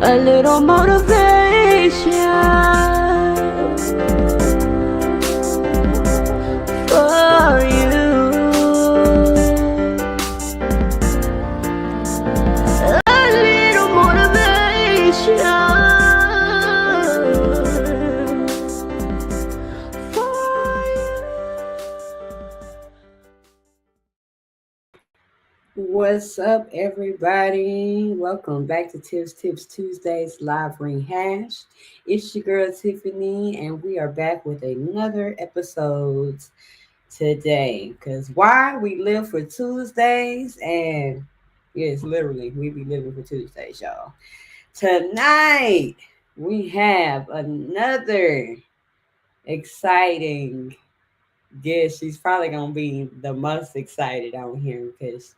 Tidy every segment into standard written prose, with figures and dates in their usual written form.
A little motivation for you. A little motivation for you. What's up, everybody? Welcome back to Tips Tuesdays live Rehashed. It's your girl Tiffany, and we are back with another episode today. Cause why we live for Tuesdays, and yes, literally, we be living for Tuesdays, y'all. Tonight we have another exciting guest. She's probably gonna be the most excited on here because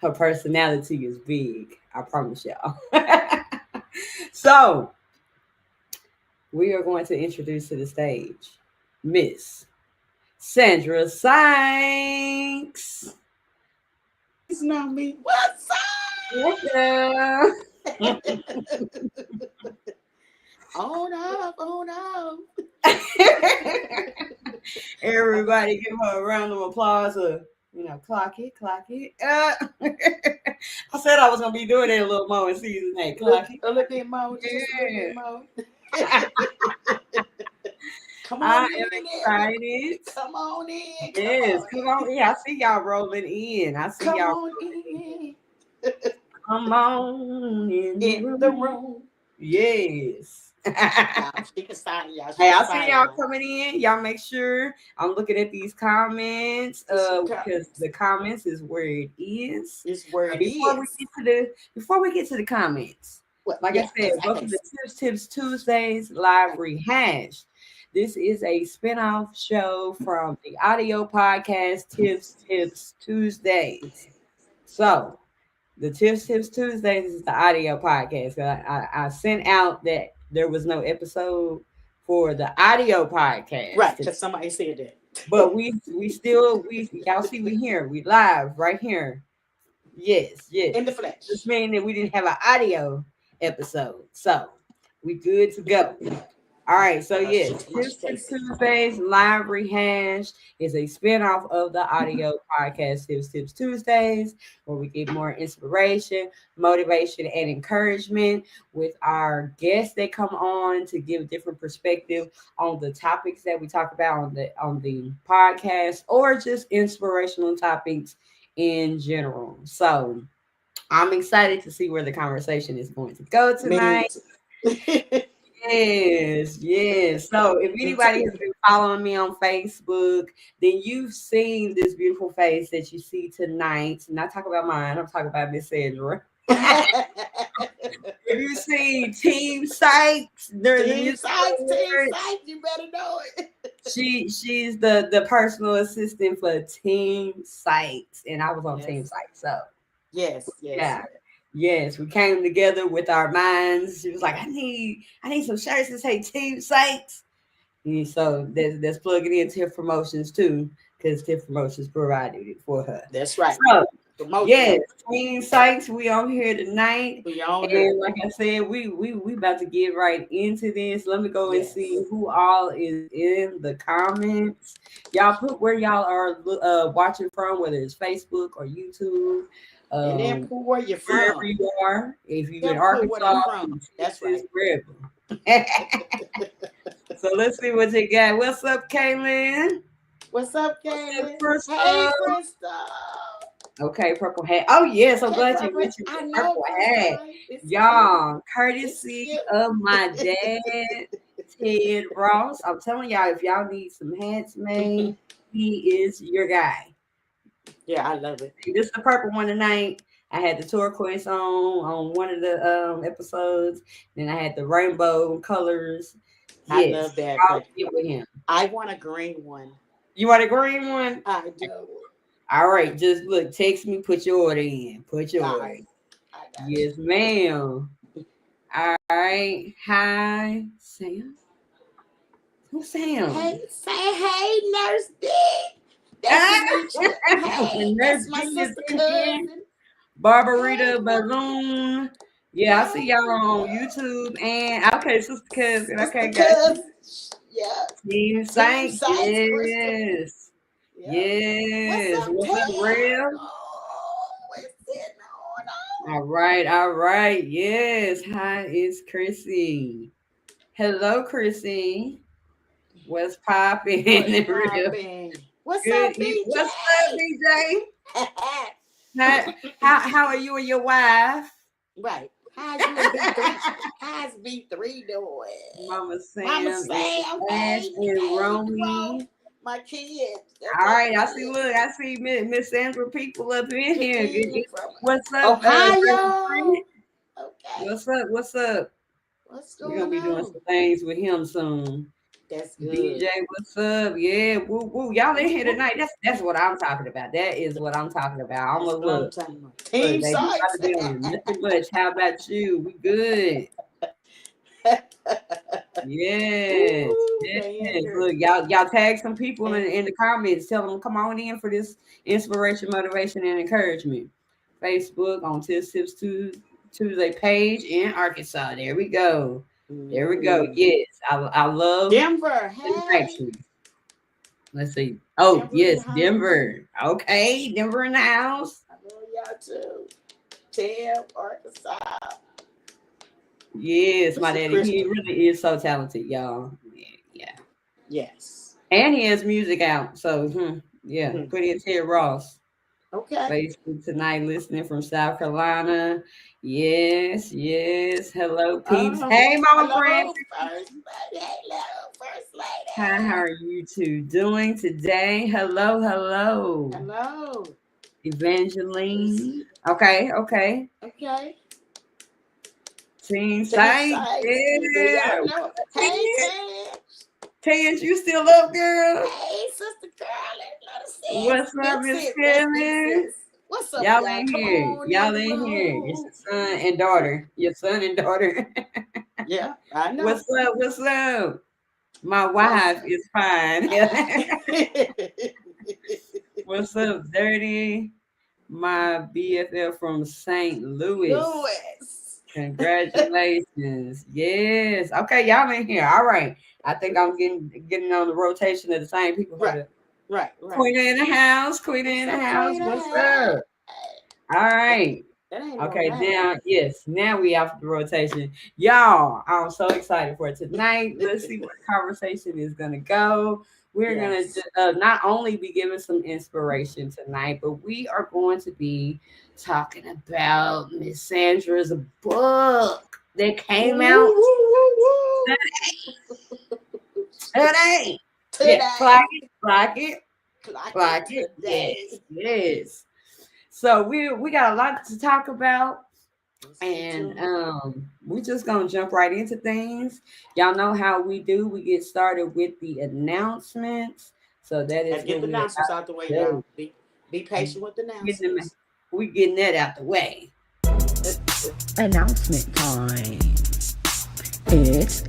her personality is big. I promise y'all. So we are going to introduce to the stage Miss Sandra Sykes. It's not me. What's Welcome. up? On up. Everybody give her a round of applause or clock it. I said I was gonna be doing it a little more in season 8. Clock it. A little bit more. Just a little bit more. Come I on am in. excited. Come on in. Yes, come on. Yeah, I see y'all rolling in. Come on in. Come on in In the room. Yes. She can sign, y'all. Hey, I see y'all coming in. Y'all make sure I'm looking at these comments because the comments is where it is. It's where it Before is. before we get to the comments, like I said, welcome to Tips Tuesdays live Rehashed. This is a spinoff show from the audio podcast Tips Tuesdays. So the Tips Tuesdays is the audio podcast. I sent out that there was no episode for the audio podcast. Right, because somebody said that. But we y'all see we here. We live right here. Yes. In the flesh. This means that we didn't have an audio episode. So we good to go. All right, so yes, Tips Tuesdays live Rehashed is a spinoff of the audio podcast Tips Tuesdays, where we give more inspiration, motivation, and encouragement with our guests that come on to give different perspective on the topics that we talk about on the podcast, or just inspirational topics in general. So I'm excited to see where the conversation is going to go tonight. Yes. So if anybody has been following me on Facebook, then you've seen this beautiful face that you see tonight. And I talk about mine, I'm talking about Miss Sandra. If you see Team Sykes, Team Sykes, you better know it. She's the personal assistant for Team Sykes, and I was on Team Sykes. So yes. Yes, we came together with our minds. She was like, I need some shirts that say Team Sakes. And so that's plugging in Tiff Promotions too, because Tiff Promotions provided it for her. That's right. So Promotion. yes, Team Sakes, we on here tonight. We on And here. like I said, we about to get right into this. Let me go and see who all is in the comments. Y'all put where y'all are watching from, whether it's Facebook or YouTube. And then put where you're Wherever from. you are, if you're in Put where they're Arkansas, from. That's right. wherever. So let's see what you got. What's up, Kaylin? What's up, Kaylin? Crystal? Hey, Crystal. Okay, purple hat. Oh yes, I'm glad you Purple. mentioned I the know, purple Crystal, hat. right? Y'all, courtesy of my dad, Ted Ross. I'm telling y'all, if y'all need some hats made, he is your guy. Yeah, I love it. This is the purple one tonight. I had the turquoise on one of the episodes. Then I had the rainbow colors. I Yes, love that. I'll get with him. I want a green one. You want a green one? I do. All right, just look, text me, put your order in. Put your order in. Yes, ma'am. All right. Hi, Sam. Who's Sam? Hey, say hey, Nurse D. That's hey, that's my sister cousin. Barbarita Balloon. Yeah, I see y'all on YouTube and okay, sister cousin. Okay, guys. Yeah. Team Saint. Yes. Yes. What's up, Real? All right, all right. Yes. Hi, it's Chrissy. Hello, Chrissy. What's popping? What's Good. up, BJ? What's up, BJ? How are you and your wife? Right. How's you and B3? How's B3 doing? Mama Sam, Ash, and Romy. My kids. All right, I see Miss Sandra people up in here. What's up, Ohio? Okay. What's up? What's going on? We're gonna be doing some things with him soon. That's good. BJ, what's up? Yeah, woo woo. Y'all in here tonight. That's what I'm talking about. That is what I'm talking about. I'm a look. Team Sakes. Nothing much. How about you? We good. Yes. Ooh, Yes. Look, y'all tag some people in the comments. Tell them come on in for this inspiration, motivation, and encouragement. Facebook on Tips Tuesday page in Arkansas. There we go. There we go. Yes, I love Denver. Hey. Let's see. Oh, Denver yes, Denver. Okay, Denver in the house. I love y'all too. Tiph, Arkansas. Yes, my daddy. He really is so talented, y'all. Yeah. Yes. And he has music out. So, yeah, put in Ted Ross. Okay. Facebook tonight, listening from South Carolina. Yes. Hello, peeps. Hey, Mama Francis. Hello, First Lady. How are you two doing today? Hello. Evangeline. Okay. Team Saint. Yeah. Hey, Tans, you still up, girl? Hey, Sister Carly. What's up, Miss Kelly? What's up, y'all in here? Y'all in here? It's your son and daughter. Yeah, I know. What's up? My wife is fine. What's up, Dirty? My BFF from St. Louis. Congratulations. Yes. Okay, y'all in here. All right. I think I'm getting on the rotation of the same people. Right. Queen in the house. What's up? All right. Okay, now we after the rotation. Y'all, I'm so excited for tonight. Let's see where the conversation is gonna go. We're gonna not only be giving some inspiration tonight, but we are going to be talking about Miss Sandra's book that came out today. Clock it. Yes. So we got a lot to talk about. And we're just gonna jump right into things. Y'all know how we do. We get started with the announcements. So that is get the announcements out the way, y'all. Be patient with the announcements. We getting that out the way. Announcement time. It's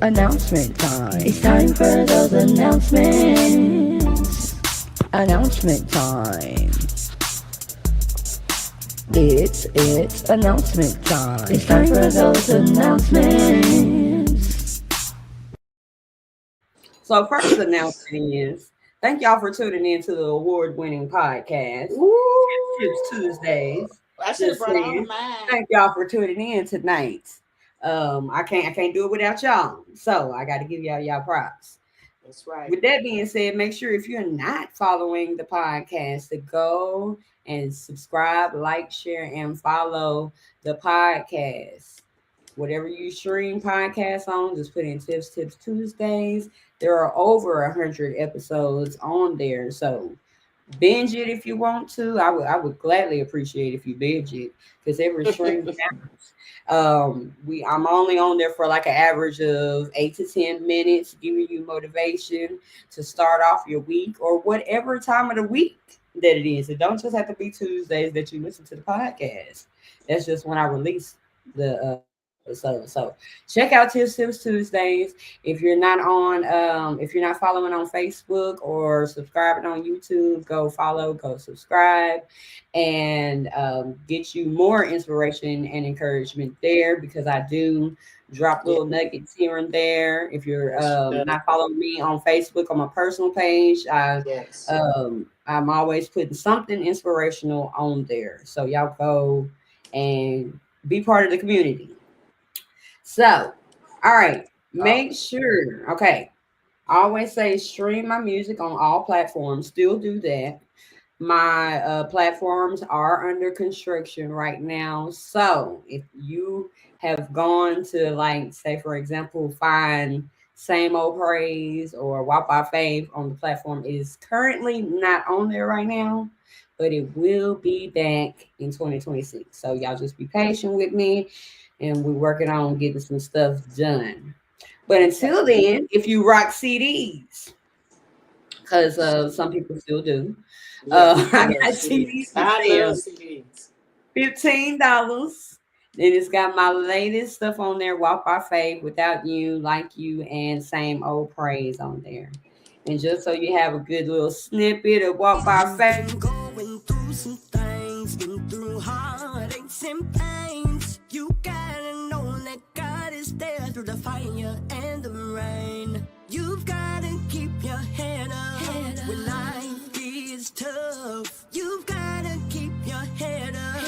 announcement time. It's time for those announcements. Announcement time. It's announcement time. It's time for those announcements. So first announcement is thank y'all for tuning in to the award-winning podcast, Tips Tuesdays. I should have Just brought all of saying, mine. thank y'all for tuning in tonight. I can't do it without y'all, so I got to give y'all props. That's right. With that being said, make sure if you're not following the podcast to go and subscribe, like, share, and follow the podcast. Whatever you stream podcasts on, just put in Tips Tuesdays. There are over 100 episodes on there, so binge it if you want to. I would gladly appreciate if you binge it because every stream counts. I'm only on there for like an average of 8 to 10 minutes, giving you motivation to start off your week or whatever time of the week that it is. It don't just have to be Tuesdays that you listen to the podcast. That's just when I release the episode. So check out Tips Tuesdays. If you're not following on Facebook or subscribing on YouTube, go follow, go subscribe, and get you more inspiration and encouragement there because I do drop little nuggets here and there. If you're not following me on Facebook on my personal page, I'm always putting something inspirational on there. So y'all go and be part of the community. So, all right, make sure. Okay, I always say stream my music on all platforms. Still do that. My platforms are under construction right now. So if you have gone to, like, say, for example, find Same Old Praise or Walk by Faith on the platform, it is currently not on there right now, but it will be back in 2026. So y'all just be patient with me, and we're working on getting some stuff done. But until then, if you rock CDs, because some people still do. I got CDs for I sale, love CDs. $15. And it's got my latest stuff on there, Walk by Faith, Without You, Like You, and Same Old Praise on there. And just so you have a good little snippet of Walk by Faith. Going through some things, been through heartaches and pains. You gotta know that God is there through the fire and the rain. You've gotta keep your head up when life is tough. You've gotta keep your head up.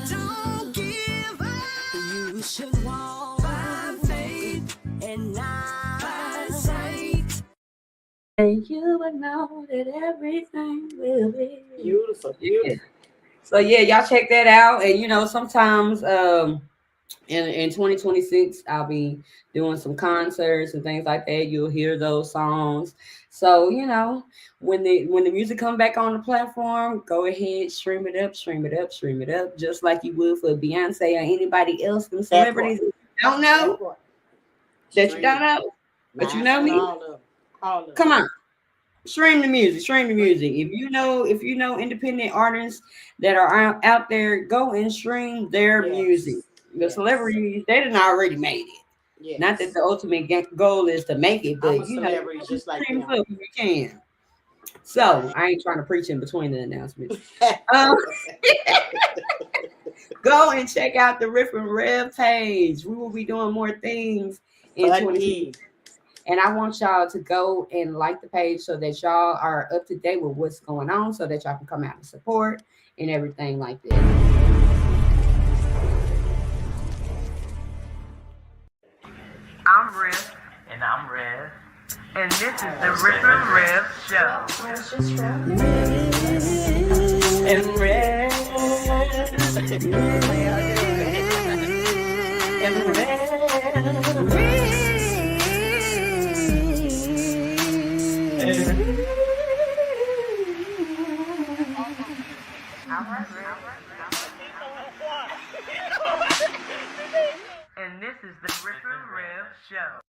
Don't give up. You should walk by faith and not by sight. And you would know that everything will be Beautiful. So yeah, y'all check that out. And sometimes in 2026 I'll be doing some concerts and things like that. You'll hear those songs. So when the music come back on the platform, go ahead, stream it up, just like you would for Beyonce or anybody else, them celebrities that you don't know, but you know me. All of them. Come on. Stream the music. If you know independent artists that are out there, go and stream their music. The celebrities, they done already made it. Yes. Not that the ultimate goal is to make it, but just like stream them. up if you can. So I ain't trying to preach in between the announcements. Go and check out the Riff and Rev page. We will be doing more things in 2020. And I want y'all to go and like the page so that y'all are up to date with what's going on, so that y'all can come out and support and everything like that. I'm Riff. And I'm Rev. And this is the Riff and Rev Show. And Rev. And Rev. And this is the Riff and Rev Show.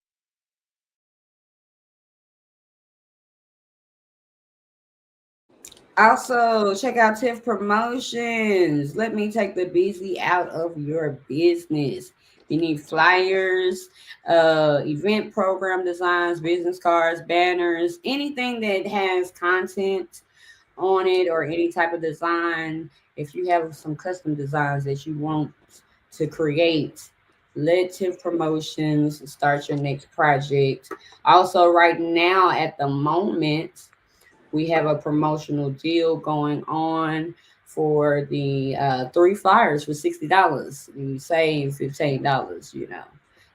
Also, check out Tiff Promotions. Let me take the busy out of your business. You need flyers, event program designs, business cards, banners, anything that has content on it or any type of design. If you have some custom designs that you want to create, let Tiff Promotions start your next project. Also, right now at the moment, we have a promotional deal going on for the three flyers for $60. You save $15, you know.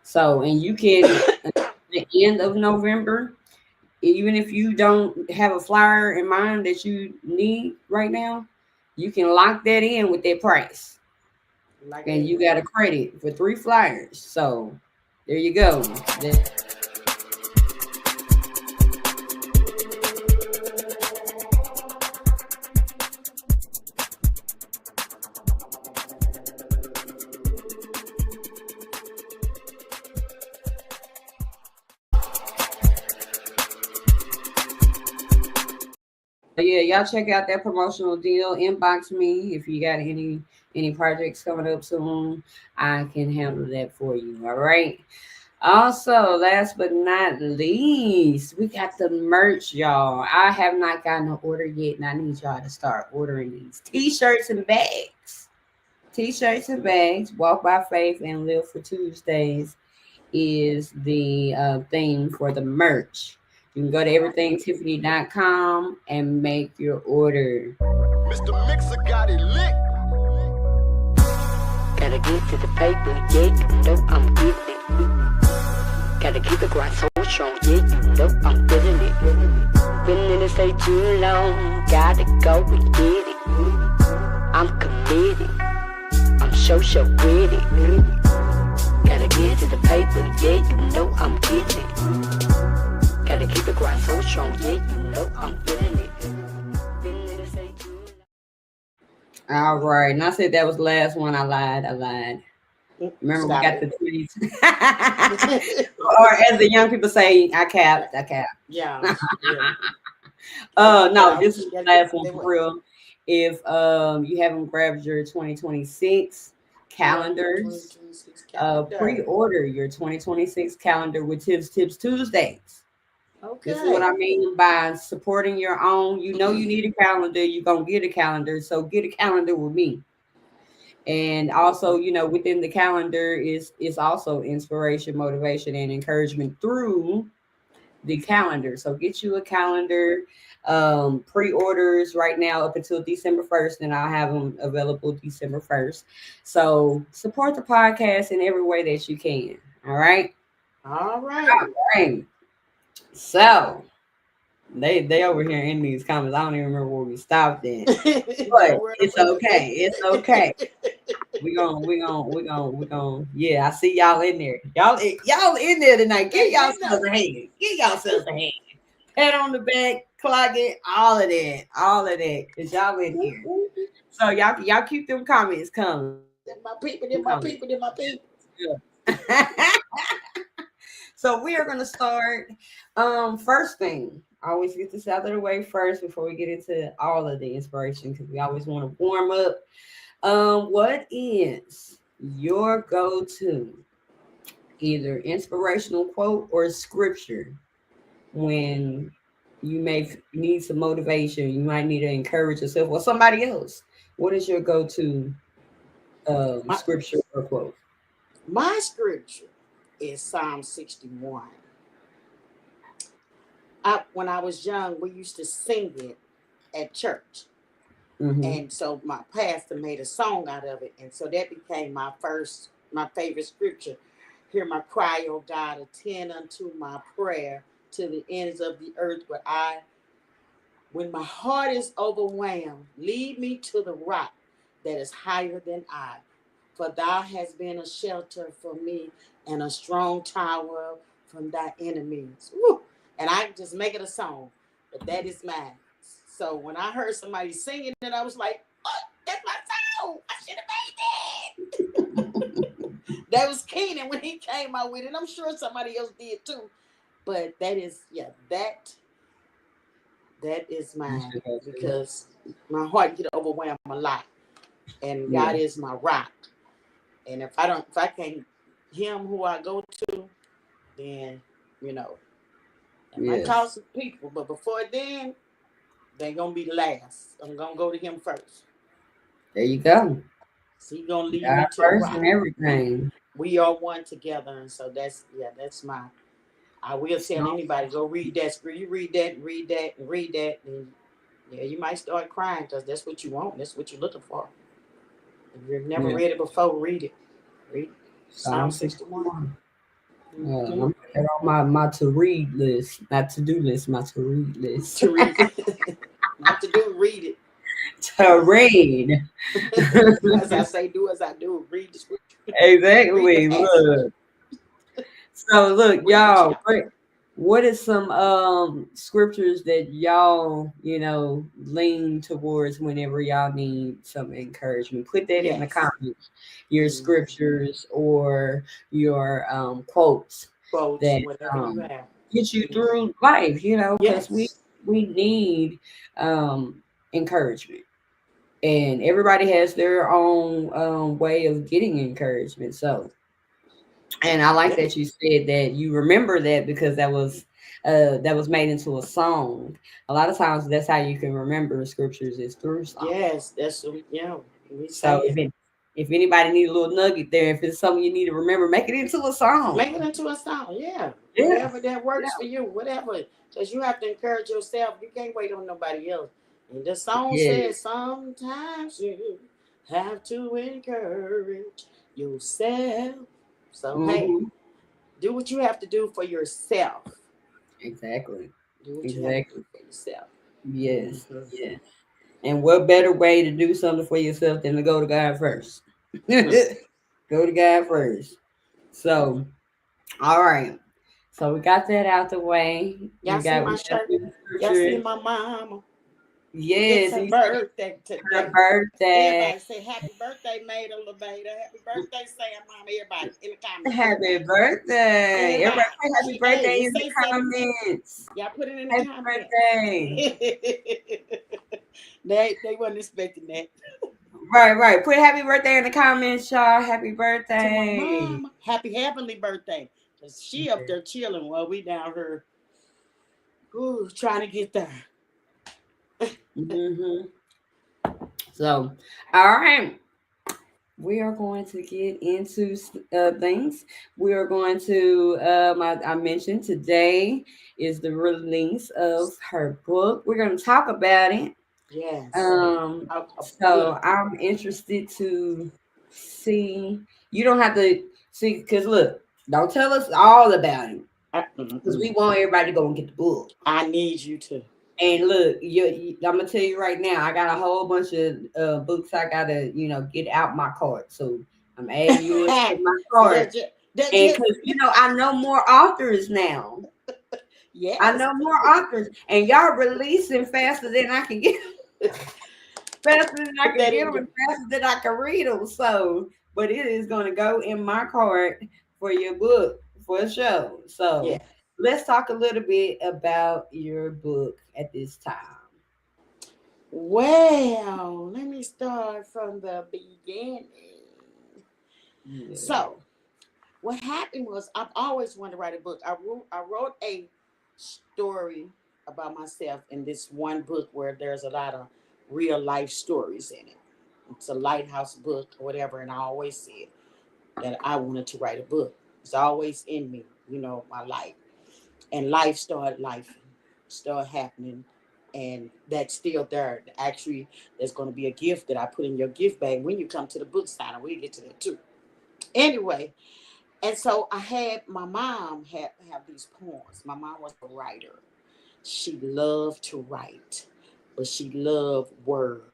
So, and you can at the end of November, even if you don't have a flyer in mind that you need right now, you can lock that in with that price. Like And that. you got a credit for three flyers. So there you go. So yeah, y'all check out that promotional deal. Inbox me if you got any projects coming up soon. I can handle that for you. All right. Also, last but not least, we got the merch, y'all. I have not gotten an order yet, and I need y'all to start ordering these t-shirts and bags. T-shirts and bags. Walk by faith and live for Tuesdays is the theme for the merch. You can go to everythingtiffany.com and make your order. Mr. Mixer got it lit. Gotta get to the paper, yeah, you know I'm getting it. Gotta keep the grind so strong, yeah, you know I'm feeling it. Been in the state too long, gotta go and get it. I'm committed, I'm so with it. Gotta get to the paper, yeah, you know I'm getting it. Gotta keep the grind so strong, yeah, you know I'm feeling it. Been in the state too long. All right. And I said that was the last one. I lied. Remember, we Stop got the it. 20s. Or as the young people say, I capped. Yeah. Yeah. No, Yeah. this is You the gotta last get one they for went. real. If you haven't grabbed your 2026 Yeah. calendars, 2026 calendar. pre-order your 2026 calendar with Tips Tuesdays. This is what Okay. I mean by supporting your own. You know you need a calendar, you're gonna get a calendar. So get a calendar with me. And also, you know, within the calendar is also inspiration, motivation, and encouragement through the calendar. So get you a calendar. Pre-orders right now up until December 1st, and I'll have them available December 1st. So support the podcast in every way that you can. All right. All right. Right. So they over here in these comments. I don't even remember where we stopped at. But Don't worry it's about okay. It's okay. it. We gonna. Yeah, I see y'all in there. Y'all in there tonight. Give Hey, you yourselves know. a hand. Give yourselves a hand. Pat on the back, clock it, all of that, cause y'all in here. So y'all keep them comments coming. They're my Keep people, them they're my comments. people, they're my people. Yeah. So we are gonna start. First thing, I always get this out of the way first before we get into all of the inspiration, because we always want to warm up. What is your go-to either inspirational quote or scripture when you may need some motivation? You might need to encourage yourself or somebody else. What is your go-to My, scripture or quote? my scripture is Psalm 61. When I was young, we used to sing it at church. Mm-hmm. And so my pastor made a song out of it. And so that became my favorite scripture. Hear my cry, O God, attend unto my prayer to the ends of the earth when my heart is overwhelmed, lead me to the rock that is higher than I. For thou hast been a shelter for me and a strong tower from thy enemies. Woo! And I just make it a song, but that is mine. So when I heard somebody singing it, I was like, oh, that's my song. I should have made that. That was Keenan when he came out with it. I'm sure somebody else did too. But that is, yeah, that That is You mine should go to. because my heart get overwhelmed a lot, and Yeah. God is my rock. And if I can't Him who I go to, then you know, it might Yes. cause some people, but before then, they gonna be the last. I'm gonna go to Him first. There you go. So He gonna lead God me to the first rock. and everything. We are one together, and so that's my. I will tell So, anybody go read that script. You read that, and read that, and read that, and yeah, you might start crying because that's what you want. That's what you're looking for. If you've never yeah. read it before, read it. Read Psalm Psalm 61. 61. Mm-hmm. I'm putting that on my to read list, not to do list, my to read list. To read it. Not to do, read it. To read. Do as I say, do as I do. Read the scripture. Read the Exactly. passage. Look. So look, Read the y'all, chapter. what is some scriptures that y'all, lean towards whenever y'all need some encouragement? Put that in the Yes. comments. Your Mm-hmm. scriptures or your quotes Quotes, that whatever you um have. get you Mm-hmm. through life, because we Yes. we need encouragement. And everybody has their own way of getting encouragement. So, and I like Yeah. that you said that you remember that because that was made into a song. A lot of times that's how you can remember scriptures is through song. Yes. That's we say So it. if anybody need a little nugget there, if it's something you need to remember, make it into a song. Make it into a song. Yeah. Yeah, Whatever that works for you. Whatever. Because you have to encourage yourself. You can't wait on nobody else. And the song yeah, says sometimes you have to encourage yourself. So hey, hmm, do what you have to do for yourself. exactly, Do what you have to do exactly. for yourself. Yes, Mm-hmm. yes. And what better way to do something for yourself than to go to God first? Go to God first. So, all right. So we got that out the way. Y'all see my We got shirt? the Y'all see scripture. my mama? It's Yes, her you said birthday her today. birthday. Everybody say happy birthday, Maida Levada. Happy birthday, Sam Mama. Everybody in the comments. Happy birthday. Everybody Everybody. say happy Hey, birthday you in the say something. comments. Y'all put it in the Happy comments. birthday. They wasn't expecting that. Right, right. Put happy birthday in the comments, y'all. Happy To my birthday. mom, happy heavenly birthday. Cause she up there chilling while we down here trying to get there. Hmm. So, all right. We are going to get into things. We are going to, I mentioned today is the release of her book. We're going to talk about it. Yes. Um, A so book. I'm interested to see. You don't have to see, because look, don't tell us all about it because we want everybody to go and get the book. I need you to. And look, I'm gonna tell you right now, I got a whole bunch of books I gotta, get out my cart. So I'm adding yours to my See, cart, that and just because I know more authors now. I yes. know more authors, and y'all releasing faster than I can get, faster than I Put can that get in them, your and faster than I can read them. So, but it is gonna go in my cart for your book for sure. yeah. So let's talk a little bit about your book at this time. Well, let me start from the beginning. Yeah. So, what happened was I've always wanted to write a book. I wrote a story about myself in this one book where there's a lot of real life stories in it. It's a lighthouse book or whatever, and I always said that I wanted to write a book. It's always in me, my life. And life started life, started happening, and that's still there. Actually, there's going to be a gift that I put in your gift bag when you come to the book signing. We'll get to that too. Anyway, and so I had my mom have these poems. My mom was a writer. She loved to write, but she loved words.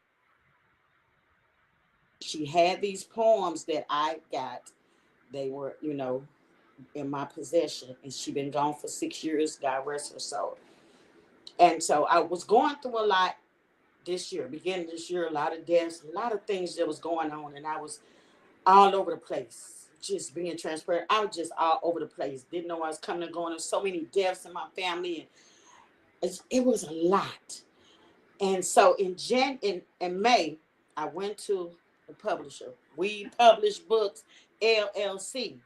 She had these poems that I got. They were, in my possession, and she been gone for 6 years. God rest her soul. And so I was going through a lot this year, beginning this year, a lot of deaths, a lot of things that was going on, and I was all over the place. Just being transparent, I was just all over the place. Didn't know I was coming and going. There's so many deaths in my family, it was a lot. And so in May, I went to the publisher. We Publish Books LLC.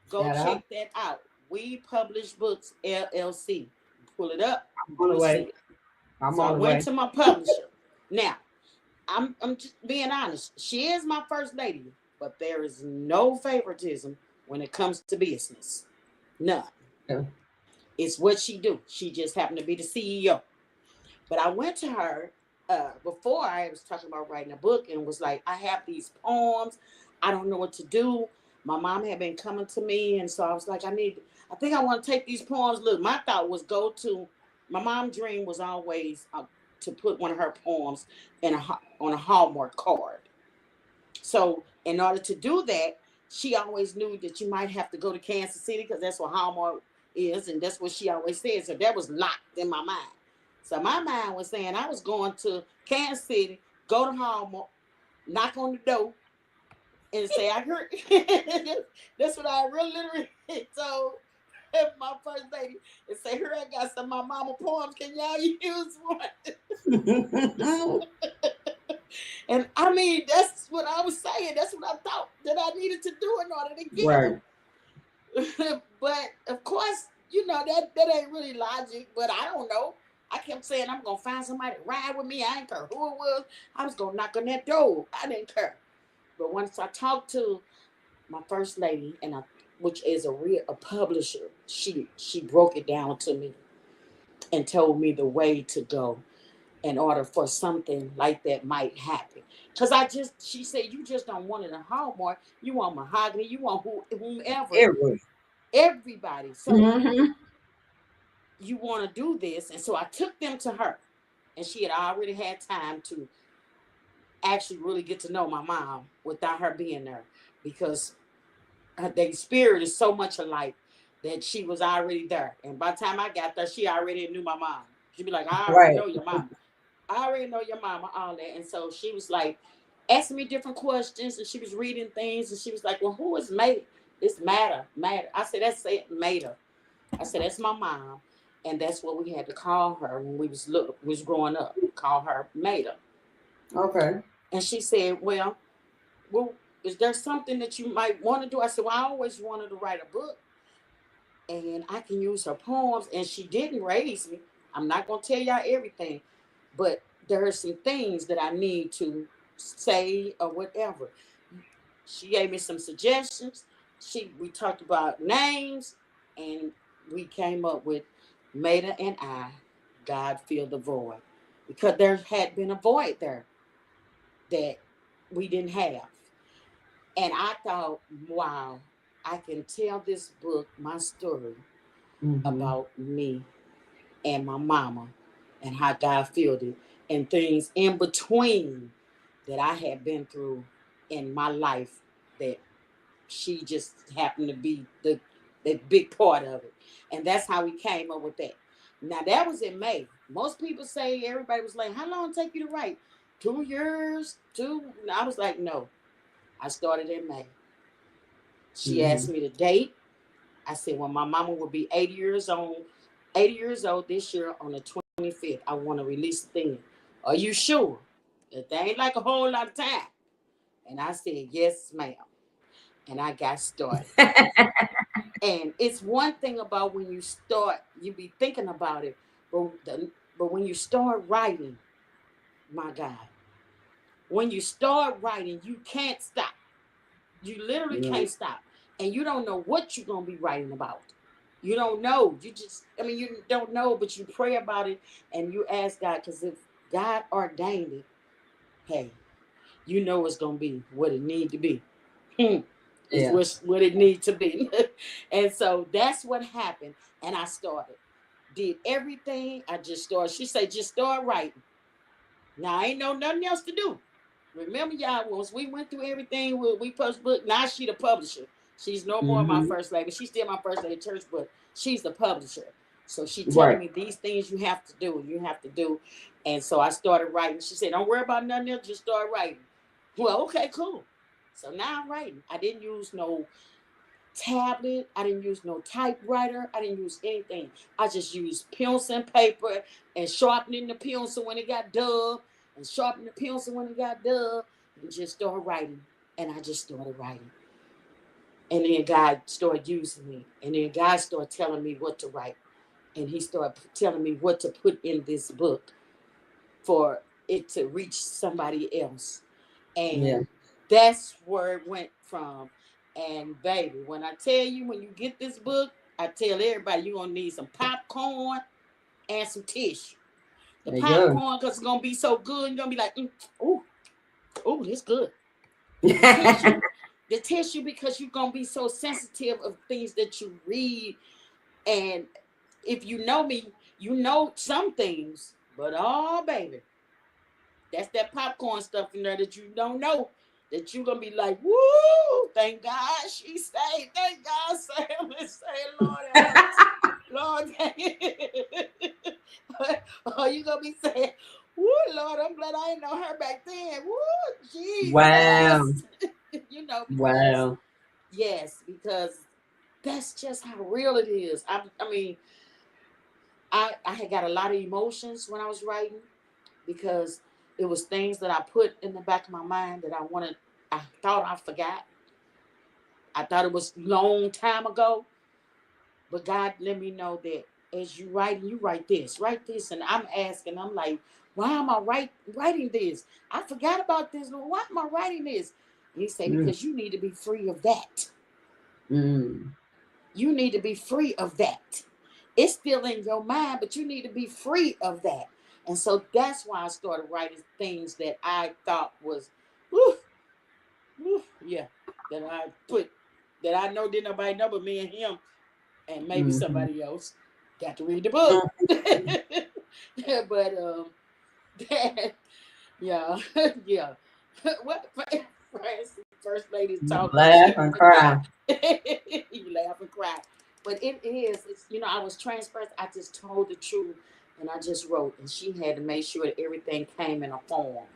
Go Shout out. check that out. We Publish Books LLC. Pull it up, I'm on the you'll see way. it. I'm So I on the went way. to my publisher. Now, I'm just being honest. She is my first lady, but there is no favoritism when it comes to business. None. Yeah. It's what she do. She just happened to be the CEO. But I went to her before I was talking about writing a book and was like, I have these poems. I don't know what to do. My mom had been coming to me. And so I was like, I think I want to take these poems. Look, my thought was my mom's dream was always to put one of her poems on a Hallmark card. So in order to do that, she always knew that you might have to go to Kansas City because that's what Hallmark is. And that's what she always said. So that was locked in my mind. So my mind was saying I was going to Kansas City, go to Hallmark, knock on the door, and say, I heard. That's what I really literally told my first lady, and say, here I got some of my mama poems. Can y'all use one? And I mean, that's what I was saying. That's what I thought that I needed to do in order to get them. But of course, that ain't really logic. But I don't know. I kept saying I'm gonna find somebody to ride with me. I didn't care who it was. I was gonna knock on that door. I didn't care. But once I talked to my first lady, which is a publisher, she broke it down to me and told me the way to go in order for something like that might happen. Because she said, you just don't want it in Hallmark. You want mahogany. You want whomever. Everybody. So you want to do this. And so I took them to her. And she had already had time to actually really get to know my mom without her being there. Because the spirit is so much alike that she was already there. And by the time I got there, she already knew my mom. She'd be like, I already know your mom. I already know your mama, all that. And so she was like asking me different questions, and she was reading things, and she was like, well, who is Maida? It's Maida. I said, that's it, Maida. I said, that's my mom. And that's what we had to call her when we was growing up. Call her Maida. Okay. And she said, well, is there something that you might want to do? I said, well, I always wanted to write a book, and I can use her poems. And she didn't raise me. I'm not going to tell y'all everything, but there are some things that I need to say or whatever. She gave me some suggestions. We talked about names, and we came up with Maida and I, God Fill the Void. Because there had been a void there that we didn't have. And I thought, wow, I can tell this book, my story, about me and my mama and how God filled it and things in between that I had been through in my life that she just happened to be the big part of it. And that's how we came up with that. Now that was in May. Most people say, everybody was like, how long take you to write? 2 years? And I was like, no. I started in May. She asked me the date. I said, well, my mama will be 80 years old this year on the 25th. I want to release the thing. Are you sure? That ain't like a whole lot of time. And I said, yes, ma'am. And I got started. And it's one thing about when you start, you be thinking about it. But when you start writing, my God, when you start writing, you can't stop. You literally can't stop. And you don't know what you're going to be writing about. You don't know. You don't know, but you pray about it and you ask God, because if God ordained it, hey, you know it's going to be what it need to be. It's what it need to be. And so that's what happened. And I started. Did everything. I just started. She said, just start writing. Now, I ain't know nothing else to do. Remember, y'all, once we went through everything, we published book. Now she the publisher. She's no more my first lady. She's still my first lady church, but she's the publisher. So she telling me these things you have to do. You have to do. And so I started writing. She said, don't worry about nothing else. Just start writing. Well, okay, cool. So now I'm writing. I didn't use no tablet. I didn't use no typewriter. I didn't use anything. I just used pencil and paper and sharpening the pencil when it got dull and sharpening the pencil when it got dull and just started writing. And I just started writing. And then God started using me. And then God started telling me what to write. And he started telling me what to put in this book for it to reach somebody else. And that's where it went from. And baby, when I tell you, when you get this book, I tell everybody you're going to need some popcorn and some tissue. The popcorn, because it's going to be so good. You're going to be like, ooh, this good. The tissue, because you're going to be so sensitive of things that you read. And if you know me, you know some things. But, oh, baby, that's that popcorn stuff in there that you don't know. That you're going to be like, woo, thank God she stayed. Thank God, Sam. Let's say, Lord, or you going to be saying, woo, Lord, I'm glad I didn't know her back then. Woo, Jesus. Wow. You know, Wow. Yes, because that's just how real it is. I mean, I had got a lot of emotions when I was writing because it was things that I put in the back of my mind that I thought I forgot. I thought it was a long time ago. But God let me know that as you write this. And I'm asking, I'm like, why am I writing this? I forgot about this. Why am I writing this? And he said, because you need to be free of that. You need to be free of that. It's still in your mind, but you need to be free of that. And so that's why I started writing things that I thought was, that I know didn't nobody know but me and him, and maybe somebody else got to read the book. But yeah. What first lady talking? Laugh and cry. You laugh and cry. But it's I was transparent. I just told the truth and I just wrote. And she had to make sure that everything came in a form.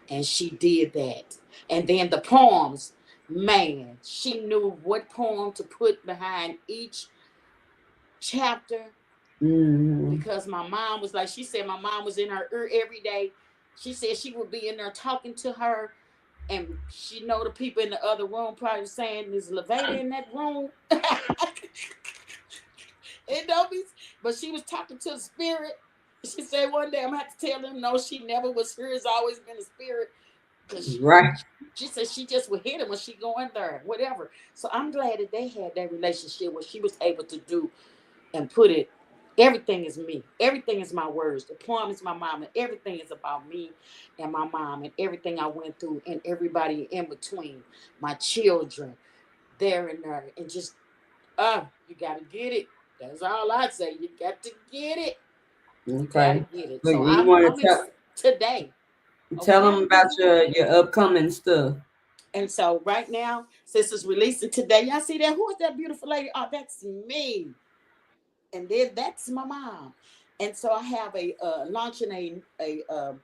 And she did that. And then the poems, man, she knew what poem to put behind each chapter. Because my mom was like, she said my mom was in her ear every day. She said she would be in there talking to her. And she know the people in the other room probably saying, is Levada in that room? It don't be, but she was talking to the spirit. She said one day I'm gonna have to tell them, no, she never was spirit. It's always been a spirit. She said she just would hit him when she go in there, whatever. So I'm glad that they had that relationship where she was able to do and put it. Everything is me. Everything is my words. The poem is my mom, and everything is about me and my mom and everything I went through and everybody in between. My children, there and there. And just, you got to get it. That's all I'd say. You got to get it. You got to get it. So I'm today. Tell them about your upcoming stuff. And so right now, since it's releasing today, y'all see that? Who is that beautiful lady? Oh, that's me. And then that's my mom. And so I have launching a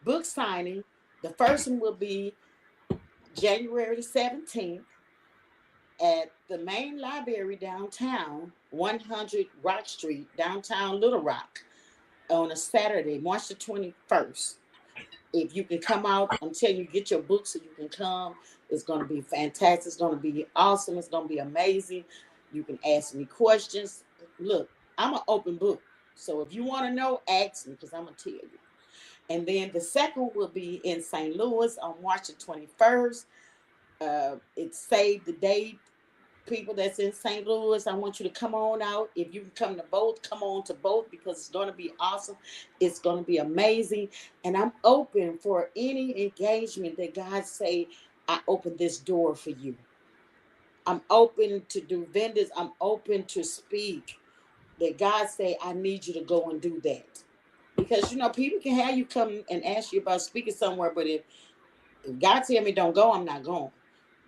book signing. The first one will be January 17th at the main library downtown, 100 Rock Street, downtown Little Rock, on a Saturday, March the 21st. If you can come out, I'm telling you, get your book so you can come. It's going to be fantastic. It's going to be awesome. It's going to be amazing. You can ask me questions. Look, I'm an open book. So if you want to know, ask me because I'm going to tell you. And then the second will be in St. Louis on March the 21st. It's Save the Date. People that's in St. Louis, I want you to come on out. If you can come to both, come on to both because it's going to be awesome. It's going to be amazing. And I'm open for any engagement that God say, I open this door for you. I'm open to do vendors. I'm open to speak. That God say, I need you to go and do that. Because, people can have you come and ask you about speaking somewhere, but if God tell me don't go, I'm not going.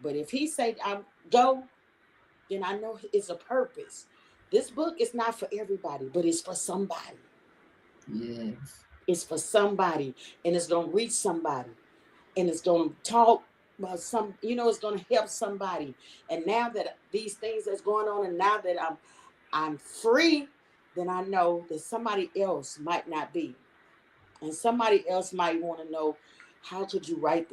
But if he say I'm go, then I know it's a purpose. This book is not for everybody, but it's for somebody. Yes. It's for somebody, and it's going to reach somebody, and it's going to talk But some, it's going to help somebody. And now that these things that's going on, and now that I'm free, then I know that somebody else might not be, and somebody else might want to know, how could you write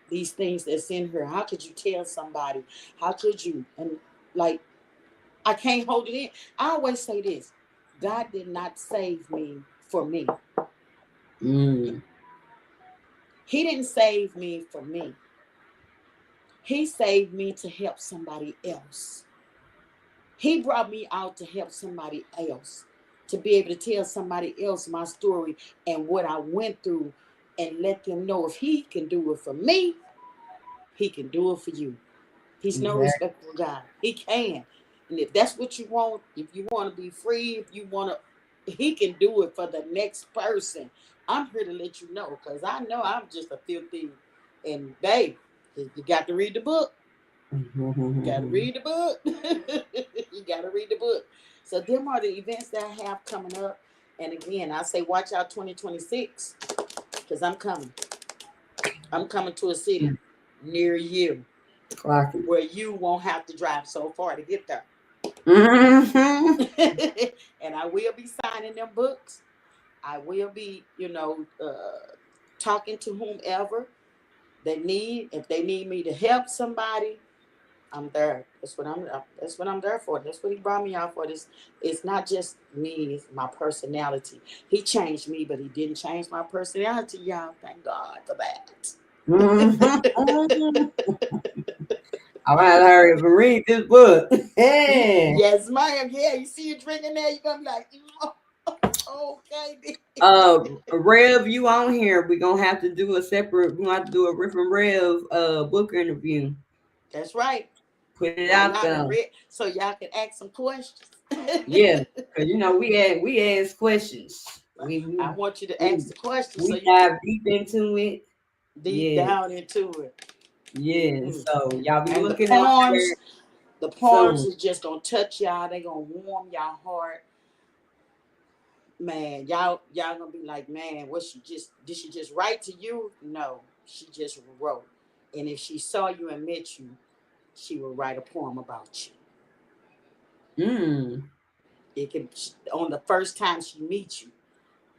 these things that's in here? How could you tell somebody? How could you? And like, I can't hold it in. I always say this: God did not save me for me. Mm. He didn't save me for me. He saved me to help somebody else. He brought me out to help somebody else, to be able to tell somebody else my story and what I went through, and let them know if he can do it for me, he can do it for you. He's no Exactly. respectful God. He can. And if that's what you want, if you want to be free, if you want to, he can do it for the next person. I'm here to let you know, because I know I'm just a filthy. And babe, you got to read the book. You got to read the book. You got to read the book. So them are the events that I have coming up. And again, I say watch out 2026, because I'm coming. I'm coming to a city near you where you won't have to drive so far to get there. Mm-hmm. And I will be signing them books. I will be, talking to whomever they need. If they need me to help somebody, I'm there. That's what I'm. That's what I'm there for. That's what he brought me out for. This. It's not just me. It's my personality. He changed me, but he didn't change my personality, y'all. Thank God for that. Mm-hmm. I'm gonna hurry up and read this book. Yeah. Yes, ma'am. Yeah, you see you drinking there, you're gonna be like, okay. Rev, you on here? We're gonna have to do a separate. We're gonna have to do a Riff and Rev book interview. That's right. Put it Now out y'all there. can read, so y'all can ask some questions. Yeah, because we ask questions. We I want you to we, ask the questions so we you can dive deep into it. deep Yeah, down into it. yeah. Mm-mm. So y'all be And the looking out there poems, the poems soon. is just gonna touch y'all. They gonna warm y'all heart. Man, y'all gonna be like, man, did she just write to you? No, she just wrote. And if she saw you and met you, she would write a poem about you. Mm. It could, on the first time she meets you,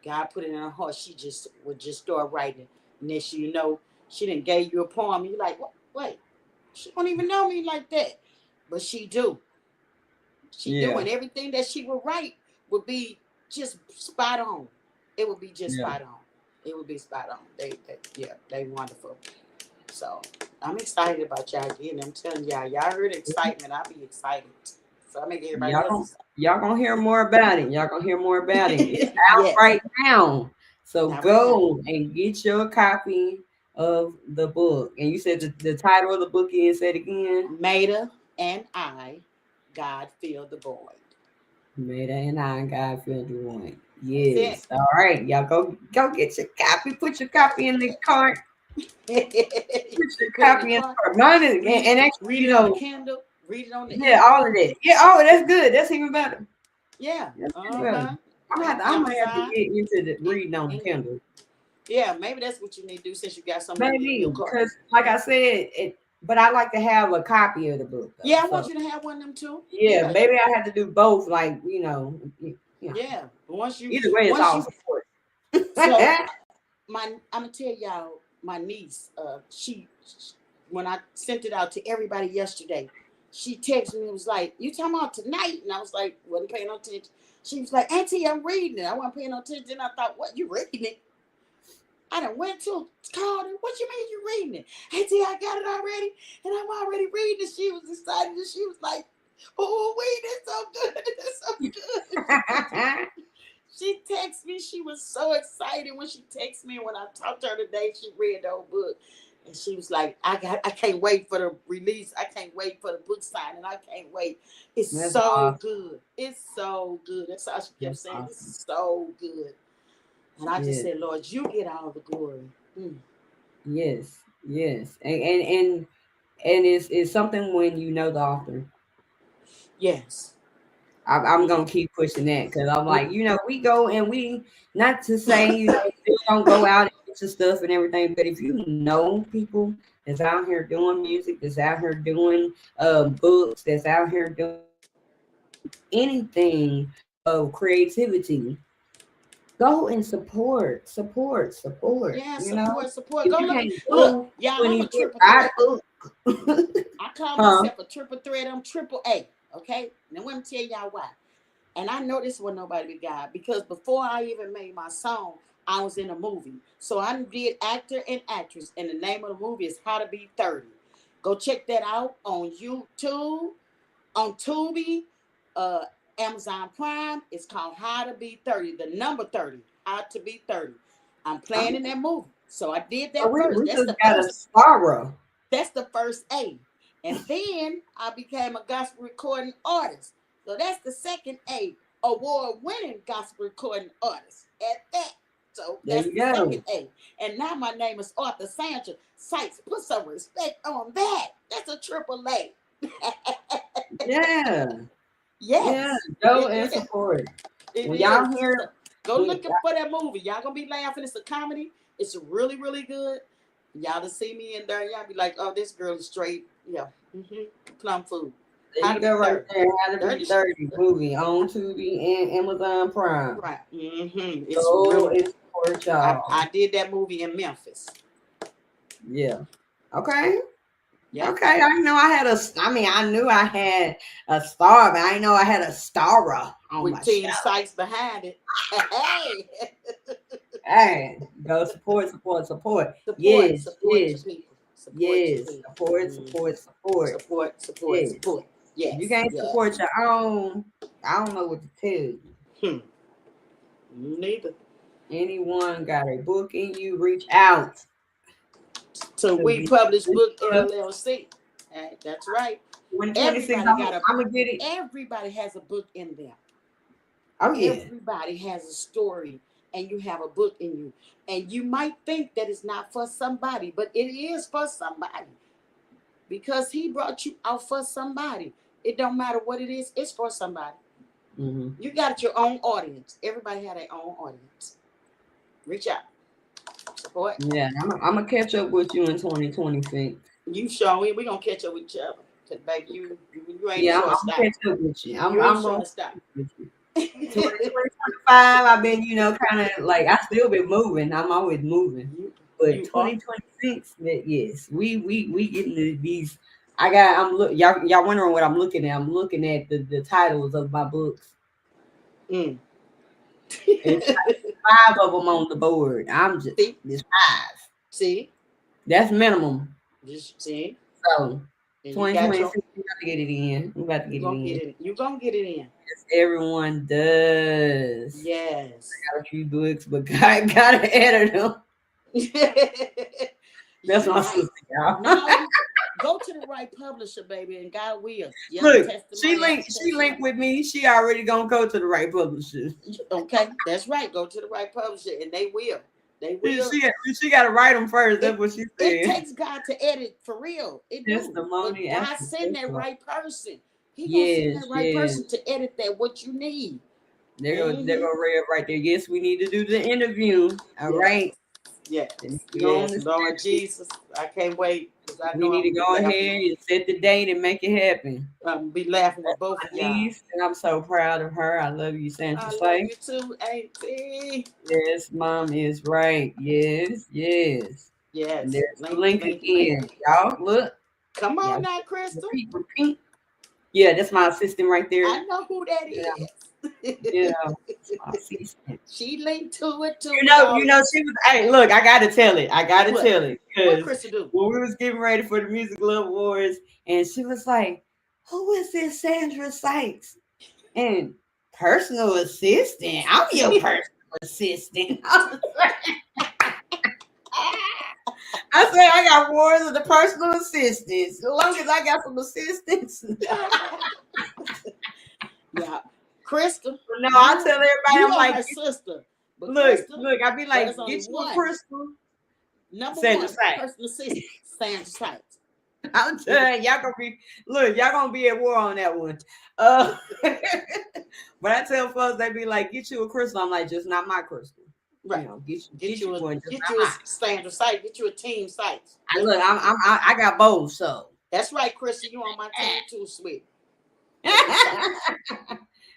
God put it in her heart. She just would just start writing. And then she didn't gave you a poem. You like, what? Wait, she don't even know me like that, but she do. She do, Yeah, and everything that she would write would be just spot on. It would be just yeah. spot on. It would be spot on. They wonderful. So I'm excited about y'all again. I'm telling y'all heard excitement. I'll be excited. So I make everybody else excited. Y'all gonna hear more about it. Y'all gonna hear more about it. It's out Yes. right now. So Now right now. go and get your copy of the book. And you said the title of the book is, say it again. Maida and I, God filled the void. Meta and I God filled the one. That's it. Yes. All right. Y'all go get your copy. Put your copy in the cart. Put your Put it in the copy in car. the cart. Mine is, Read it. and actually, Read it on the Kindle. Read it on the yeah, all of ebook. that. Yeah, oh, that's good. That's even better. Yeah. That's even better. Uh-huh. I'm On gonna have to Amazon. get into the reading on the And Kindle. yeah, maybe that's what you need to do since you got so many in Maybe your car. because, like I said, but I like to have a copy of the book though. Yeah, I want So you to have one of them too. yeah, Yeah. maybe I have to do both. Like Yeah. either way, it's Once you awesome. so I'm gonna tell y'all, my niece, she when I sent it out to everybody yesterday, she texted me and was like, "You talking about tonight?" And I was like, wasn't paying no attention. She was like, "Auntie, I'm reading it." I wasn't paying no attention. Then I thought, "What, you reading it?" I done went to called her. "What you mean you reading it?" "Auntie, I got it already, and I'm already reading it." She was excited, and she was like, "Oh, wait, it's so good, it's so good." She texted me. She was so excited when she texted me. When I talked to her today, she read the whole book. And she was like, I can't wait for the release. I can't wait for the book signing. I can't wait. It's That's so awesome. good. It's so good. That's how she kept That's saying, awesome. it's so good. And I just Yes, said, Lord, you get all the glory. Mm. yes, yes, and it's something when you know the author. Yes. I'm Mm. gonna keep pushing that because I'm Mm. like, we go and we not to say, still don't go out and get your stuff and everything, but if you know people that's out here doing music, that's out here doing books, that's out here doing anything of creativity, go and support. Yeah, You know, support. if Go you look. can't Look, go y'all, I'm a 20 triple buy threat. a book. I call Huh? myself a triple threat. I'm triple A. Okay. Now let me tell y'all why. And I know this was nobody but God, because before I even made my song, I was in a movie. So I did actor and actress, and the name of the movie is How to Be 30. Go check that out on YouTube, on Tubi, uh, Amazon Prime. It's called How to Be 30, the number 30, How to Be 30. I'm playing in that movie. So I did So that we first. just got a sorrow. That's the first A. And then I became a gospel recording artist. So that's the second A, award-winning gospel recording artist at that. So There that's you the go. second A. And now my name is Arthur Sandra Sykes. Put some respect on that. That's a triple A. Yeah. Yeah. Yes. Go It and is. support. It When is. y'all hear So go when looking for that movie. Y'all gonna be laughing. It's a comedy. It's really, really good. Y'all to see me in there, y'all be like, "Oh, this girl is straight." Yeah, plum food. there How you to be go right 30. there, How to Be 30. 30 movie on Tubi and Amazon Prime. Right. It's Go really. and support y'all. I did that movie in Memphis. Yeah. Okay. Yeah. Okay. I know I had I knew I had a star, but I didn't know I had a starer on With my Team show. Sykes behind it. Hey. Hey, go support. Support your Yes. people. Support your Yes. people. Yes. Support. If you Yes. can't Yes. support your own, I don't know what to tell you. Neither. Anyone got a book in you, reach out So to we be publish book LLC. Hey, that's right. 2026. Everybody got I'm gonna get it. everybody has a book in them. Oh yeah. Everybody has a story, and you have a book in you. And you might think that it's not for somebody, but it is for somebody. Because he brought you out for somebody. It don't matter what it is, it's for somebody. Mm-hmm. You got your own audience. Everybody had their own audience. Reach out. Support. Yeah, I'm gonna catch up with you in 2026. You show me. We're gonna catch up with each other. Cause baby, you ain't Yeah, I'm short stop. gonna catch up with you. You ain't I'm short gonna stop. with you. 2025, I've been, kind of like I still been moving. I'm always moving. But You are. 2026, yes, we getting these. Y'all wondering what I'm looking at? I'm looking at the titles of my books. Mm. It's 5 of them on the board. I'm just See? it's 5. See? That's minimum. Just see? So And you got 2026, we got to get it in. We about to you get it gonna in. get it. You gonna get it in. Yes, everyone does. Yes. I got a few books, but God gotta edit them. That's my sister, y'all. No, go to the right publisher, baby, and God will. Yep, Look, she testimony. linked with me. She already gonna go to the right publisher. Okay, that's right. Go to the right publisher, and they will. They will. She got to write them first. That's what she said. It takes God to edit for real. It does. But Testimony. God send that right person. He gonna Yes, send that right yes. person to edit that what you need. They're gonna read right there. Yes, we need to do the interview. All right. Yes. Yes, Lord Jesus, I can't wait. We need to go ahead and set the date and make it happen. I'm be laughing with both of y'all. Niece, and I'm so proud of her. I love you, Sandra. I love you too, Auntie. Yes, Mom is right. Yes. Yes. And there's the link again. Y'all look. Come on now, Crystal. Repeat. Yeah, that's my assistant right there. I know who that is. Yeah, my assistant. She linked to it too. You know, she was. Hey, look, I gotta tell it. What Crystal do? When we was getting ready for the Music Love Awards, and she was like, "Who is this Sandra Sykes?" And personal assistant. I'm your personal assistant. I said I got wars of the personal assistants. As long as I got some assistants. Yeah. Crystal. No, I tell everybody, I'm like, my sister. But look, I be like, get you a Crystal. Number Sandra 1, Sykes. personal assistant, Sandra Sykes. I'm telling y'all gonna be at war on that one. But I tell folks, they be like, get you a Crystal. I'm like, just not my Crystal. Right. You know, get Get you you one. a standard site. Get you a team site. I got both, so That's right, Krista. You on my team too, sweet.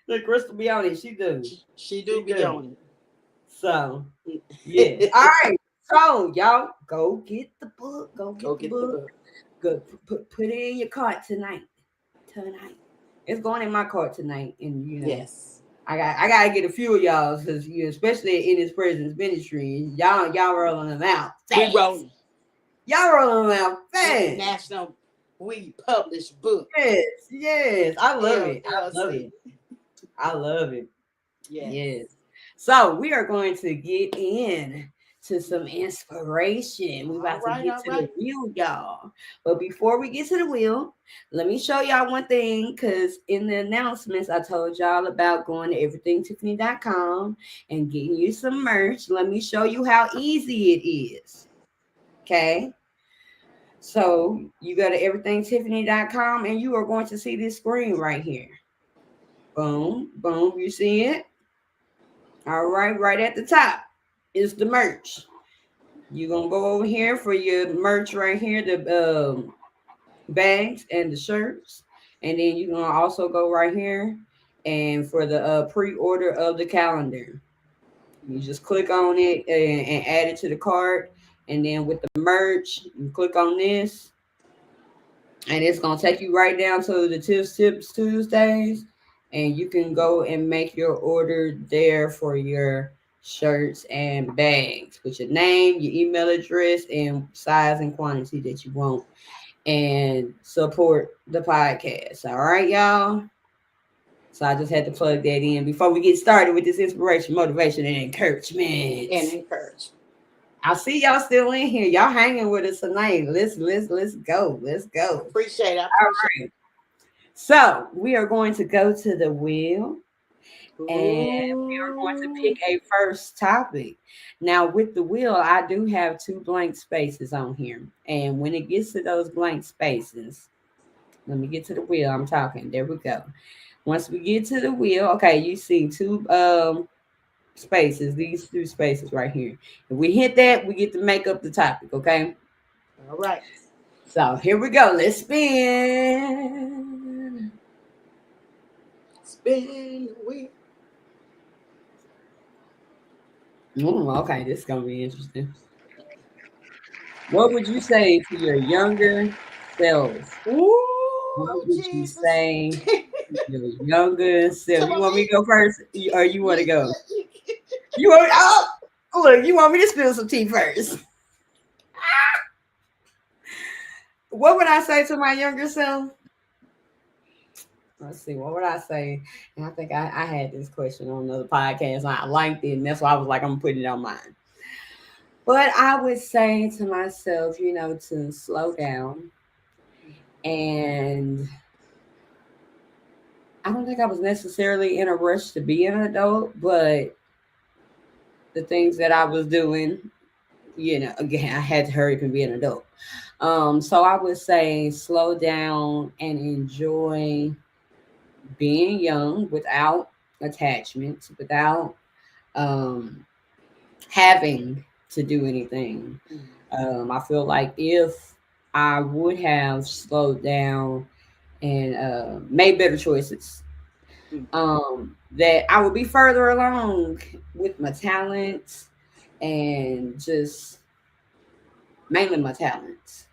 look, Crystal be on it. She do. She do be on it. So yeah. All right. So y'all go get the book. Go get the book. Go put it in your cart tonight. It's going in my cart tonight, and you know. Yes. I gotta get a few of y'all, because you, especially in this presence ministry, y'all rolling them out. We rolling. Y'all rolling them out fast. International we published book. Yes. I love it. I love it. Yes. So we are going to get in to some inspiration. We're about to get to the wheel, y'all. But before we get to the wheel, let me show y'all one thing, because in the announcements, I told y'all about going to everythingtiffany.com and getting you some merch. Let me show you how easy it is. Okay. So you go to everythingtiffany.com and you are going to see this screen right here. Boom, boom. You see it? All right. Right at the top is the merch. You're going to go over here for your merch right here, the bags and the shirts. And then you're going to also go right here and for the pre-order of the calendar. You just click on it and add it to the cart. And then with the merch, you click on this. And it's going to take you right down to the Tips Tuesdays. And you can go and make your order there for your shirts and bags with your name, your email address, and size and quantity that you want, and support the podcast. All right, y'all. So I just had to plug that in before we get started with this inspiration, motivation, and encouragement. I see y'all still in here. Y'all hanging with us tonight. Let's go. Appreciate it. All right. So we are going to go to the wheel. And we are going to pick a first topic. Now, with the wheel, I do have 2 blank spaces on here. And when it gets to those blank spaces, let me get to the wheel. I'm talking. There we go. Once we get to the wheel, okay, you see 2 spaces, these 2 spaces right here. If we hit that, we get to make up the topic, okay? All right. So here we go. Let's spin. Spin the wheel. Okay, this is going to be interesting. What would you say to your younger self? What would you say to your younger self? You want me to go first, or you want to go? You want? Look, you want me to spill some tea first? What would I say to my younger self? Let's see. What would I say? And I think I had this question on another podcast. And I liked it, and that's why I was like, I'm putting it on mine. But I would say to myself, to slow down. And I don't think I was necessarily in a rush to be an adult, but the things that I was doing, again, I had to hurry up and be an adult. So I would say slow down and enjoy being young without attachments, without having to do anything. I feel like if I would have slowed down and made better choices, that I would be further along with my talents and just mainly my talents.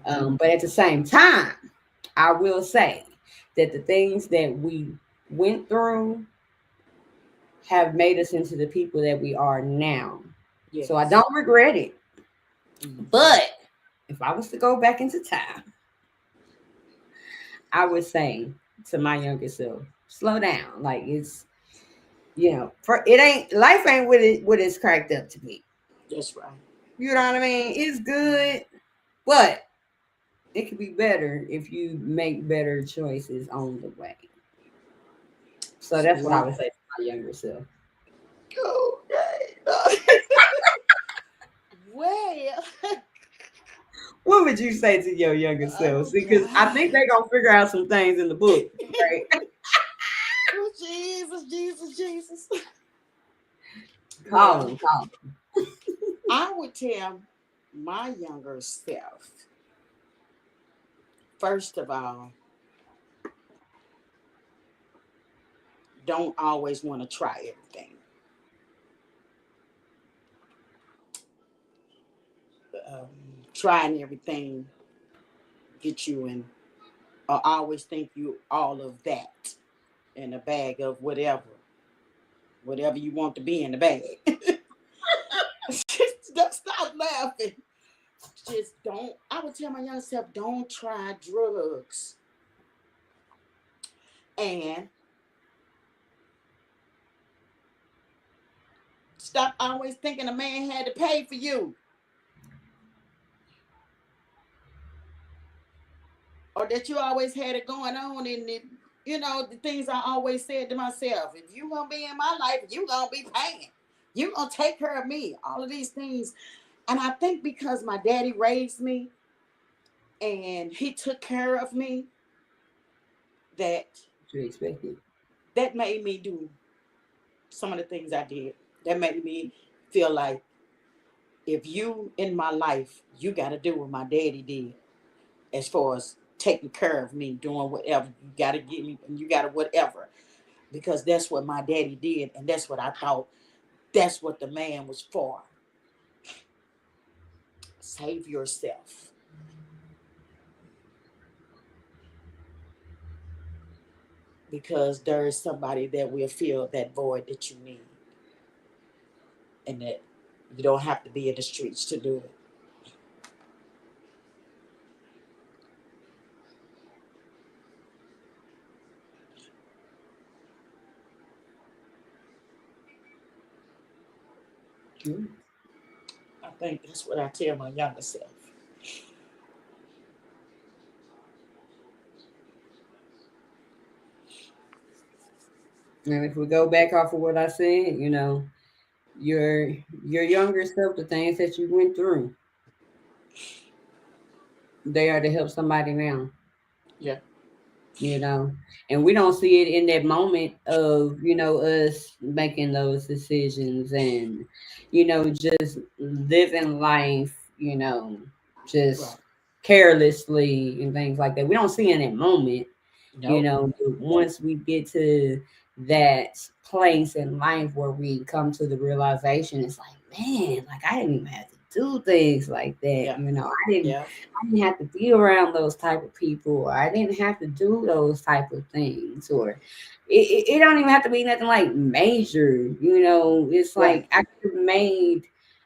But at the same time, I will say that the things that we went through have made us into the people that we are now. Yes. So I don't regret it. But if I was to go back into time, I would say to my younger self, slow down. Like it's, life ain't what it's cracked up to be. That's right. You know what I mean? It's good, but it could be better if you make better choices on the way. So that's what I would say to my younger self. Okay. Well, what would you say to your younger self? See, because I think they're gonna figure out some things in the book, right? Oh, Jesus. Call Well, him, call him. I would tell my younger self, first of all, don't always want to try everything. Um, Trying everything get you in, or always think you all of that in a bag of whatever you want to be in the bag. Just don't stop laughing. Just don't. I would tell my young self, don't try drugs, and stop always thinking a man had to pay for you, or that you always had it going on. And it, the things I always said to myself: if you gonna be in my life, you gonna be paying. You gonna take care of me. All of these things, and I think because my daddy raised me and he took care of me, that What you expected. that made me do some of the things I did. That made me feel like if you in my life, you got to do what my daddy did as far as taking care of me, doing whatever. You got to get me, and you got to whatever, because that's what my daddy did, and that's what I thought. That's what the man was for. Save yourself, because there is somebody that will fill that void that you need, and that you don't have to be in the streets to do it. Good. I think that's what I tell my younger self. And if we go back off of what I said, your your younger self, the things that you went through, they are to help somebody now. Yeah. you know and we don't see it in that moment of us making those decisions, and just living life, Right. just carelessly and things like that. We don't see in that moment. Nope. But once we get to that place in life where we come to the realization, it's like, man, like I didn't even have to do things like that. Yeah. Yeah. I didn't have to be around those type of people, or I didn't have to do those type of things, or it don't even have to be nothing like major. It's Right. like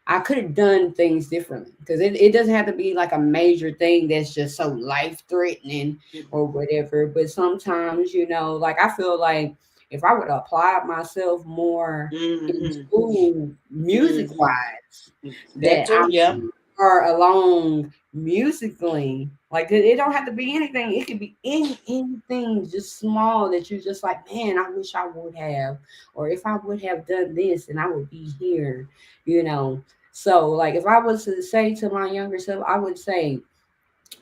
I could have done things differently, because it doesn't have to be like a major thing that's just so life threatening or whatever. But sometimes, like I feel like if I would apply myself more in Mm-hmm. school, music Mm-hmm. wise, That that too. I'm Yeah. far along musically. Like it don't have to be anything. It could be anything just small that you just like, man, I wish I would have, or if I would have done this and I would be here, you know. So like if I was to say to my younger self, I would say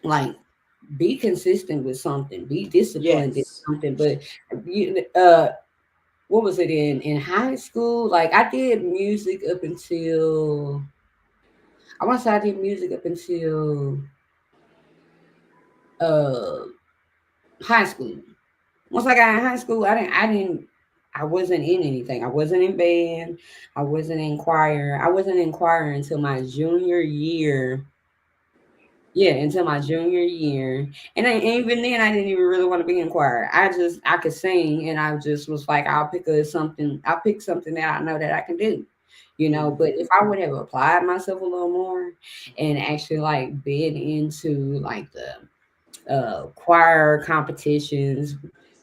like be consistent with something, be disciplined in Yes. something. But you what was it in high school? Like I did music up until I want to say I did music up until uh high school. Once I got in high school, I wasn't in anything. I wasn't in band. I wasn't in choir. I wasn't in choir until my junior year. Yeah, until my junior year. And even then I didn't even really want to be in choir. I could sing, and I just was like, I'll pick something that I know that I can do. But Mm-hmm. if I would have applied myself a little more and actually like been into like the choir competitions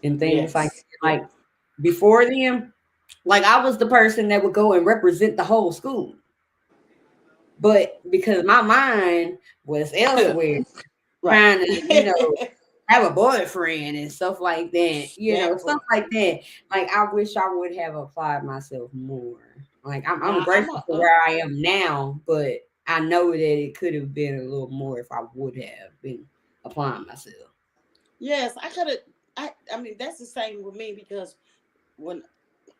and things like Yes. that. Yeah. Like before then, like I was the person that would go and represent the whole school. But because my mind was elsewhere, Right. trying to, have a boyfriend and stuff like that, That stuff part. like that. Like I wish I would have applied myself more. Like I'm Now I'm grateful a for where I am now, but I know that it could have been a little more if I would have been applying myself. yes. I could have. I mean, that's the same with me, because when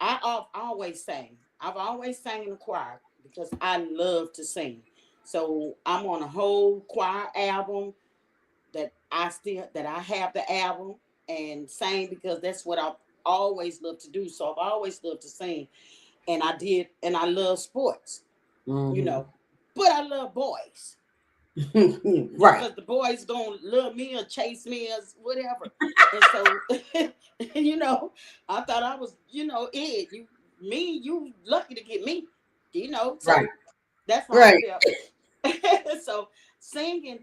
I always sang. I've always sang in the choir because I love to sing. So I'm on a whole choir album that I have the album and sang because that's what I've always loved to do. So I've always loved to sing, and I love sports, you Mm-hmm. know, but I love boys. Right. Because the boys gonna love me or chase me or whatever. And so, I thought I was, it. You lucky to get me, Right. So that's how I Right. felt. So singing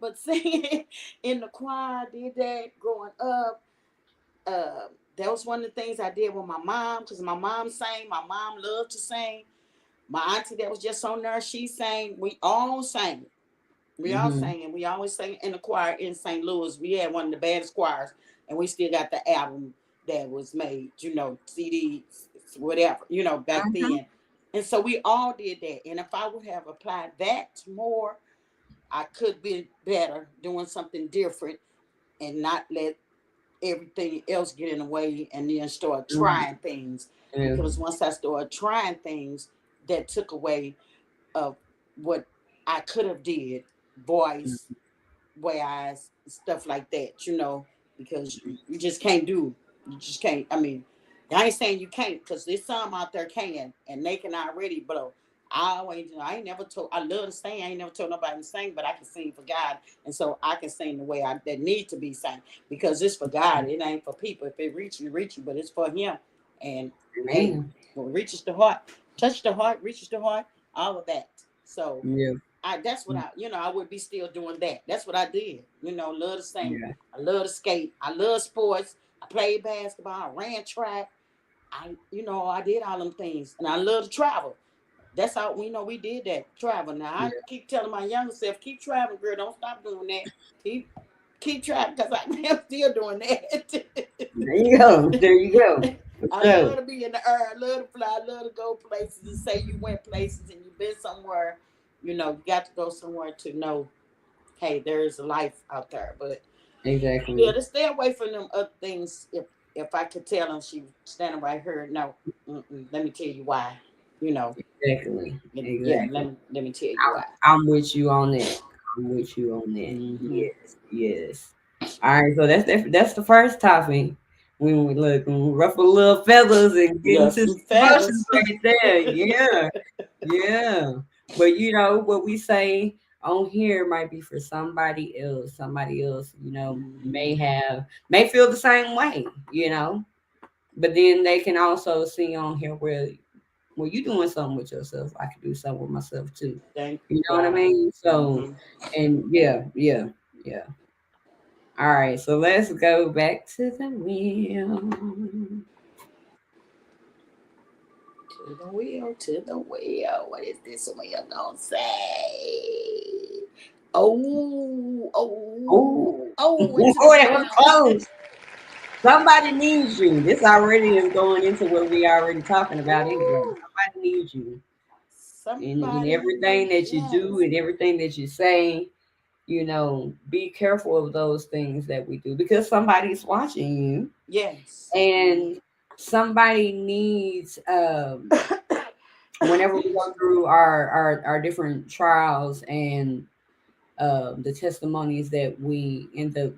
in the choir, I did that growing up. That was one of the things I did with my mom because my mom sang. My mom loved to sing. My auntie that was just on there, she sang. We all sang. We all Mm-hmm. sang, and we always sang in the choir in St. Louis. We had one of the baddest choirs, and we still got the album that was made, CD, whatever, back Mm-hmm. then. And so we all did that. And if I would have applied that more, I could be better doing something different and not let everything else get in the way and then start Right. trying things. Yeah. Because once I started trying things, that took away of what I could have did, voice, wise, stuff like that, because you just can't do, you just can't. I mean, I ain't saying you can't, because there's some out there can, and they can already blow. I ain't never told, I love to sing, I ain't never told nobody to sing, but I can sing for God, and so I can sing the way that need to be sang, because it's for God, it ain't for people. If it reach you, reach you, but it's for Him, and hey, Man. what reaches the heart, touch the heart, reaches the heart, all of that. So Yeah. that's what I would be still doing that. That's what I did. Love to sing. Yeah. I love to skate. I love sports. I played basketball. I ran track. I did all them things, and I love to travel. That's how we did that travel. Now I Yeah. keep telling my younger self, keep traveling, girl. Don't stop doing that. Keep traveling, because I'm still doing that. There you go. There you go. For I sure. love to be in the air. I love to fly. I love to go places and say you went places and you've been somewhere. You got to go somewhere to know, hey, there's a life out there. But yeah, Exactly. to stay away from them other things. If I could tell them she was standing right here, no, let me tell you why. You know, Exactly. yeah, Exactly. let me tell you why. I'm with you on that. I'm with you on that. Mm-hmm. Yes. Yes. All right. So that's the first topic. When we ruffle little feathers and get Yeah, into some some emotions feathers. right there. Yeah. Yeah. But what we say on here might be for somebody else. Somebody else, Mm-hmm. may feel the same way. But then they can also see on here where you doing something with yourself, I can do something with myself too. Thank You know what I God. mean? So, Mm-hmm. and yeah, yeah, yeah. All right, so let's go back to the wheel. To the wheel, to the wheel. What is this wheel gonna say? Oh, Oh, oh, oh, into the boy, that was wheel. close. Somebody needs you. This already is going into what we already talking about anyway. Ooh, Somebody needs you in somebody everything needs, that you do yes, and everything that you say. Be careful of those things that we do because somebody's watching you yes. and somebody needs whenever we go through our different trials and the testimonies that we end up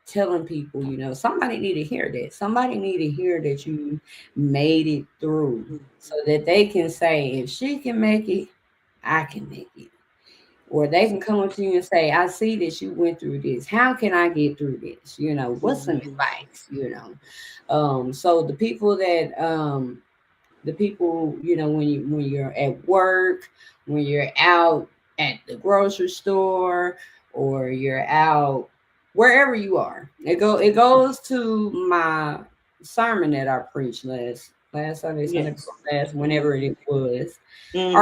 telling people, somebody need to hear that. Somebody need to hear that you made it through so that they can say, if she can make it, I can make it. Or they can come up to you and say, I see that you went through this. How can I get through this? What's some Mhm. advice? So the people, when you're at work, when you're out at the grocery store, or you're out wherever you are. It goes to my sermon that I preached last Sunday Yes. before last, whenever Mhm. it was. Mhm.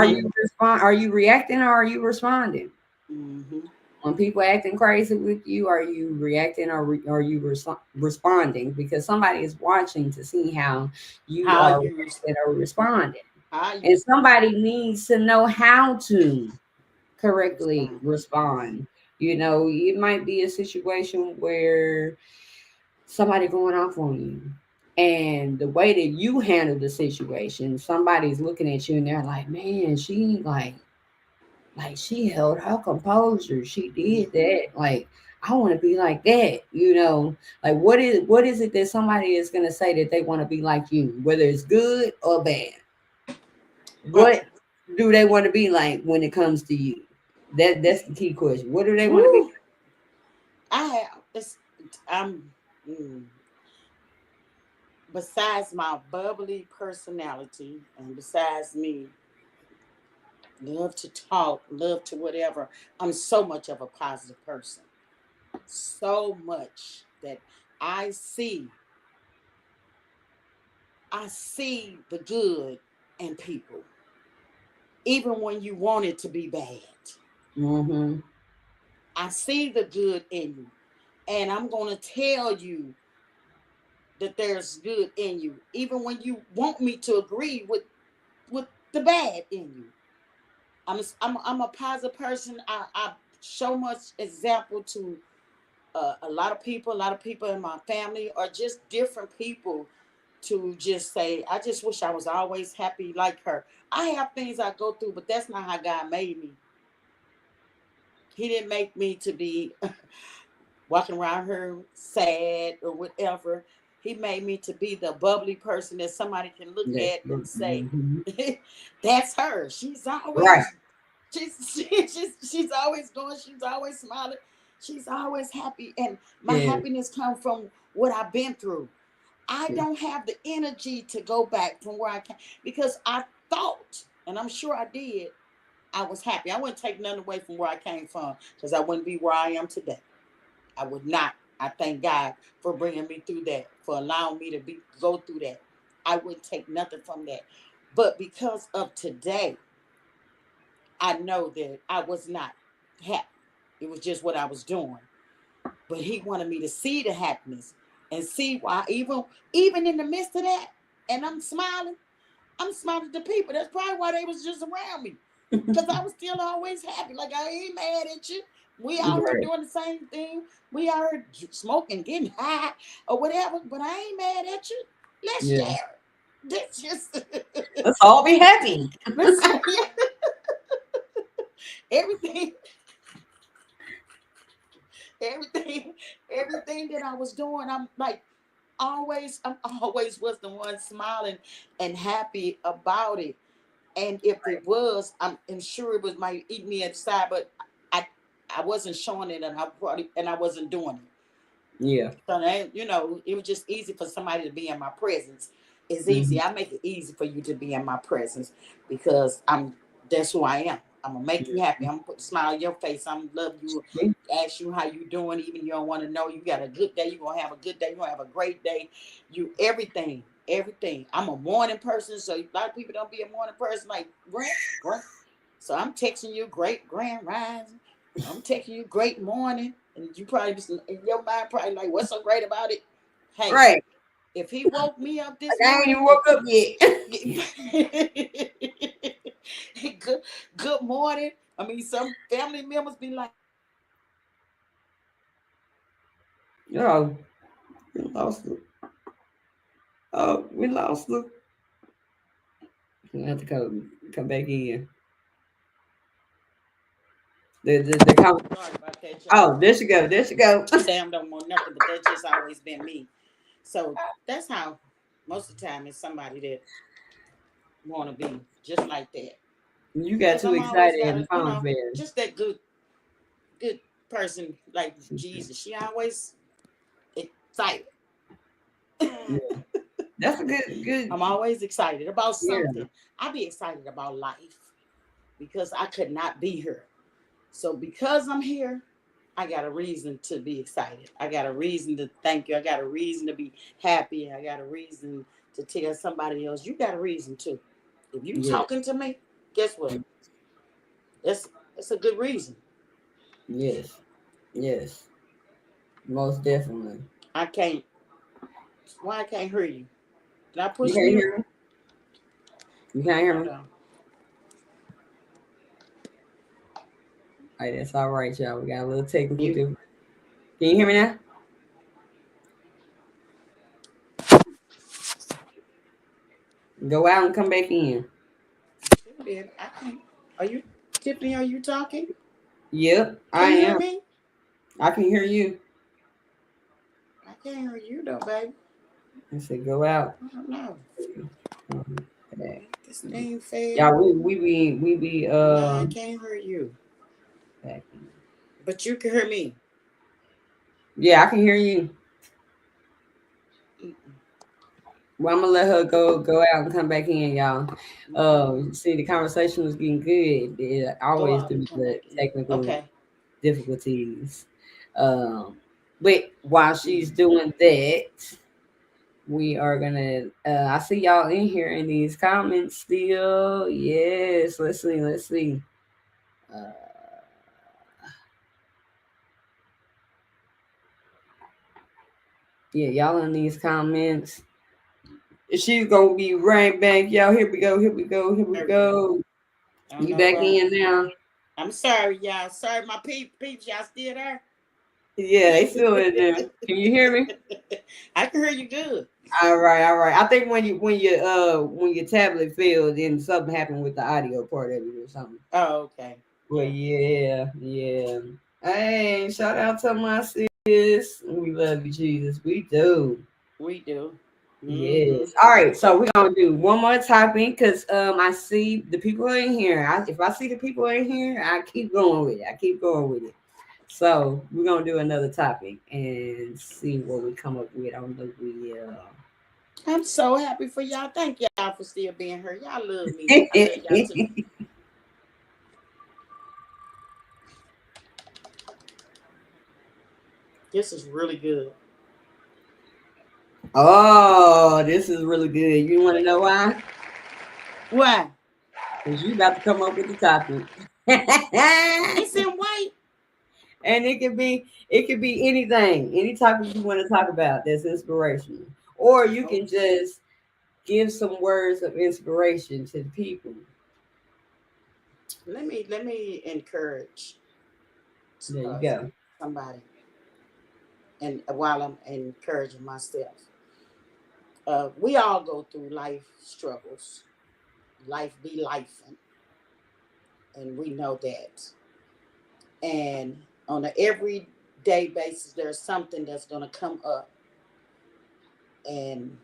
Are you reacting or are you responding? Mhm. When people acting crazy with you, are you reacting or are you responding? Because somebody is watching to see how you How are you reacting or responding. how you And somebody needs to know how to correctly respond? respond. It might be a situation where somebody going off on you. and the way that you handle the situation, somebody's looking at you and they're like, man, she like she held her composure. She did that. Like, I want to be like that, you know. Like what is it that somebody is gonna say that they want to be like you, whether it's good or bad? Well, What do they want to be like when it comes to you? That's the key question. What do they want to be? woo, I have it's I'm mm, besides my bubbly personality and besides me love to talk, love to whatever, I'm so much of a positive person. So much that I see I see the good in people, even when you want it to be bad. Mm-hmm. I see the good in you, and I'm going to tell you that there's good in you, even when you want me to agree with the bad in you. I'm a positive person. I show much example to a lot of people. A lot of people in my family are just different people. To just say, I just wish I was always happy like her. I have things I go through, but that's not how God made me. He didn't make me to be walking around here sad or whatever. He made me to be the bubbly person that somebody can look Yes. at and say, Mm-hmm. "That's her. Right. She's always going. She's always smiling. She's always happy." And my Yeah. happiness comes from what I've been through. I don't have the energy to go back from where I came because I thought, and I'm sure I did, I was happy. I wouldn't take nothing away from where I came from because I wouldn't be where I am today. I would not. I thank God for bringing me through that, for allowing me to go through that. I wouldn't take nothing from that. But because of today, I know that I was not happy. It was just what I was doing. But he wanted me to see the happiness and see why even in the midst of that, and I'm smiling to people. That's probably why they was just around me. Because I was still always happy. Like, I ain't mad at you. We out here Right. doing the same thing. We out here smoking, getting high, or whatever. But I ain't mad at you. Let's Yeah. share. That's just Let's all be happy. yeah, everything, everything, everything that I was doing. I'm always was the one smiling and happy about it. And if it was, I'm sure it was my eat me inside, but I I wasn't showing it, and I wasn't doing it. Yeah. So it was just easy for somebody to be in my presence. It's Mm-hmm. easy. I make it easy for you to be in my presence because that's who I am. I'm gonna make you happy. I'm gonna put a smile on your face. I'm gonna love you, ask you how you doing, even you don't want to know. You got a good day, you're gonna have a good day, you're gonna have a great day. You everything, everything. I'm a morning person, so a lot of people don't be a morning person like Grant. So I'm texting you great grand rising. I'm texting you great morning. And you probably just in your mind probably like, what's so great about it? Hey, Right. if he woke me up Like this I ain't morning, even woke up yet. good good morning. I mean, some family members be like, Oh, we lost it. Oh, we lost it. We have to come back in. The comment. sorry about that, y'all. Oh, there she go. There she go. Sam don't want nothing, but that's just always been me. So that's how most of the time it's somebody that want to be just like that. You got Because too I'm always excited got and the a, phone's better. just that good person like Jesus. She always excited. Yeah. That's a good. I'm always excited about Yeah. something. I be excited about life because I could not be here. So because I'm here, I got a reason to be excited. I got a reason to thank you. I got a reason to be happy. I got a reason to tell somebody else. You got a reason too. If you Yeah. talking to me, guess what? That's that's a good reason. Yes. Yes. Most definitely. I can't. Why I can't hear you? Did I You push can't mute? hear me? You can't hear Hold me? on. All right, that's all right, y'all. We got a little technical Mute. difficulty. Can you hear me now? Go out and come back in. I can't. Are you, Tiffany? Are you talking? Yep, I Can you hear am. me? I can hear you. I can't hear you though, baby. I said go out. I don't know. Back. This thing failed. Yeah, we be No, I can't hear you. back in. But you can hear me. Yeah, I can hear you. Mm-mm. Well, I'm gonna let her go out and come back in, y'all. See, the conversation was getting good. It Go always out do and come the back in. technical Okay. difficulties. Um, but while she's Mm. doing that, we are gonna. I see y'all in here in these comments still. Yes, let's see. Let's see. Uh, yeah, y'all in these comments. She's gonna be right back, y'all. Here we go. Here we go. Here we There we go. go. I don't You know back why. in now? I'm sorry, y'all. Sorry, my peeps. Y'all still there? Yeah, they still in there. Can you hear me? I can hear you good. All right, all right. I think when your tablet failed, then something happened with the audio part of it or something. Oh, okay. Well, yeah, yeah. Hey, shout out to my sis. We love you, Jesus. We do. We do. Mm-hmm. Yes. All right. So we're gonna do one more topic because I see the people in here. If I see the people in here, I keep going with it. I keep going with it. So we're gonna do another topic and see what we come up with on the wheel. I'm so happy for y'all. Thank y'all for still being here. Y'all love me. I love y'all too. This is really good. Oh, this is really good. You want to know why? Why? Because you about to come up with the topic. It's in white. And it could be anything, any topic you want to talk about that's inspirational. Or you Oh, can just give some words of inspiration to the people. let me encourage There you uh, go. somebody, and while I'm encouraging myself, we all go through life struggles. Life be life, and we know that. And on an everyday basis, there's something that's going to come up, and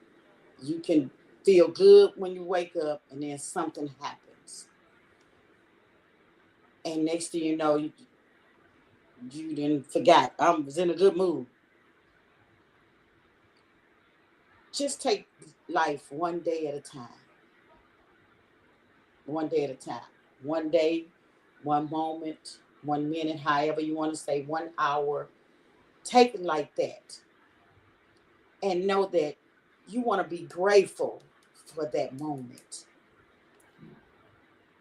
you can feel good when you wake up, and then something happens, and next thing you know, you didn't forgot. I was in a good mood. Just take life one day at a time. One day at a time. One day, one moment, 1 minute, however you want to say, 1 hour. Take it like that, and know that you want to be grateful for that moment.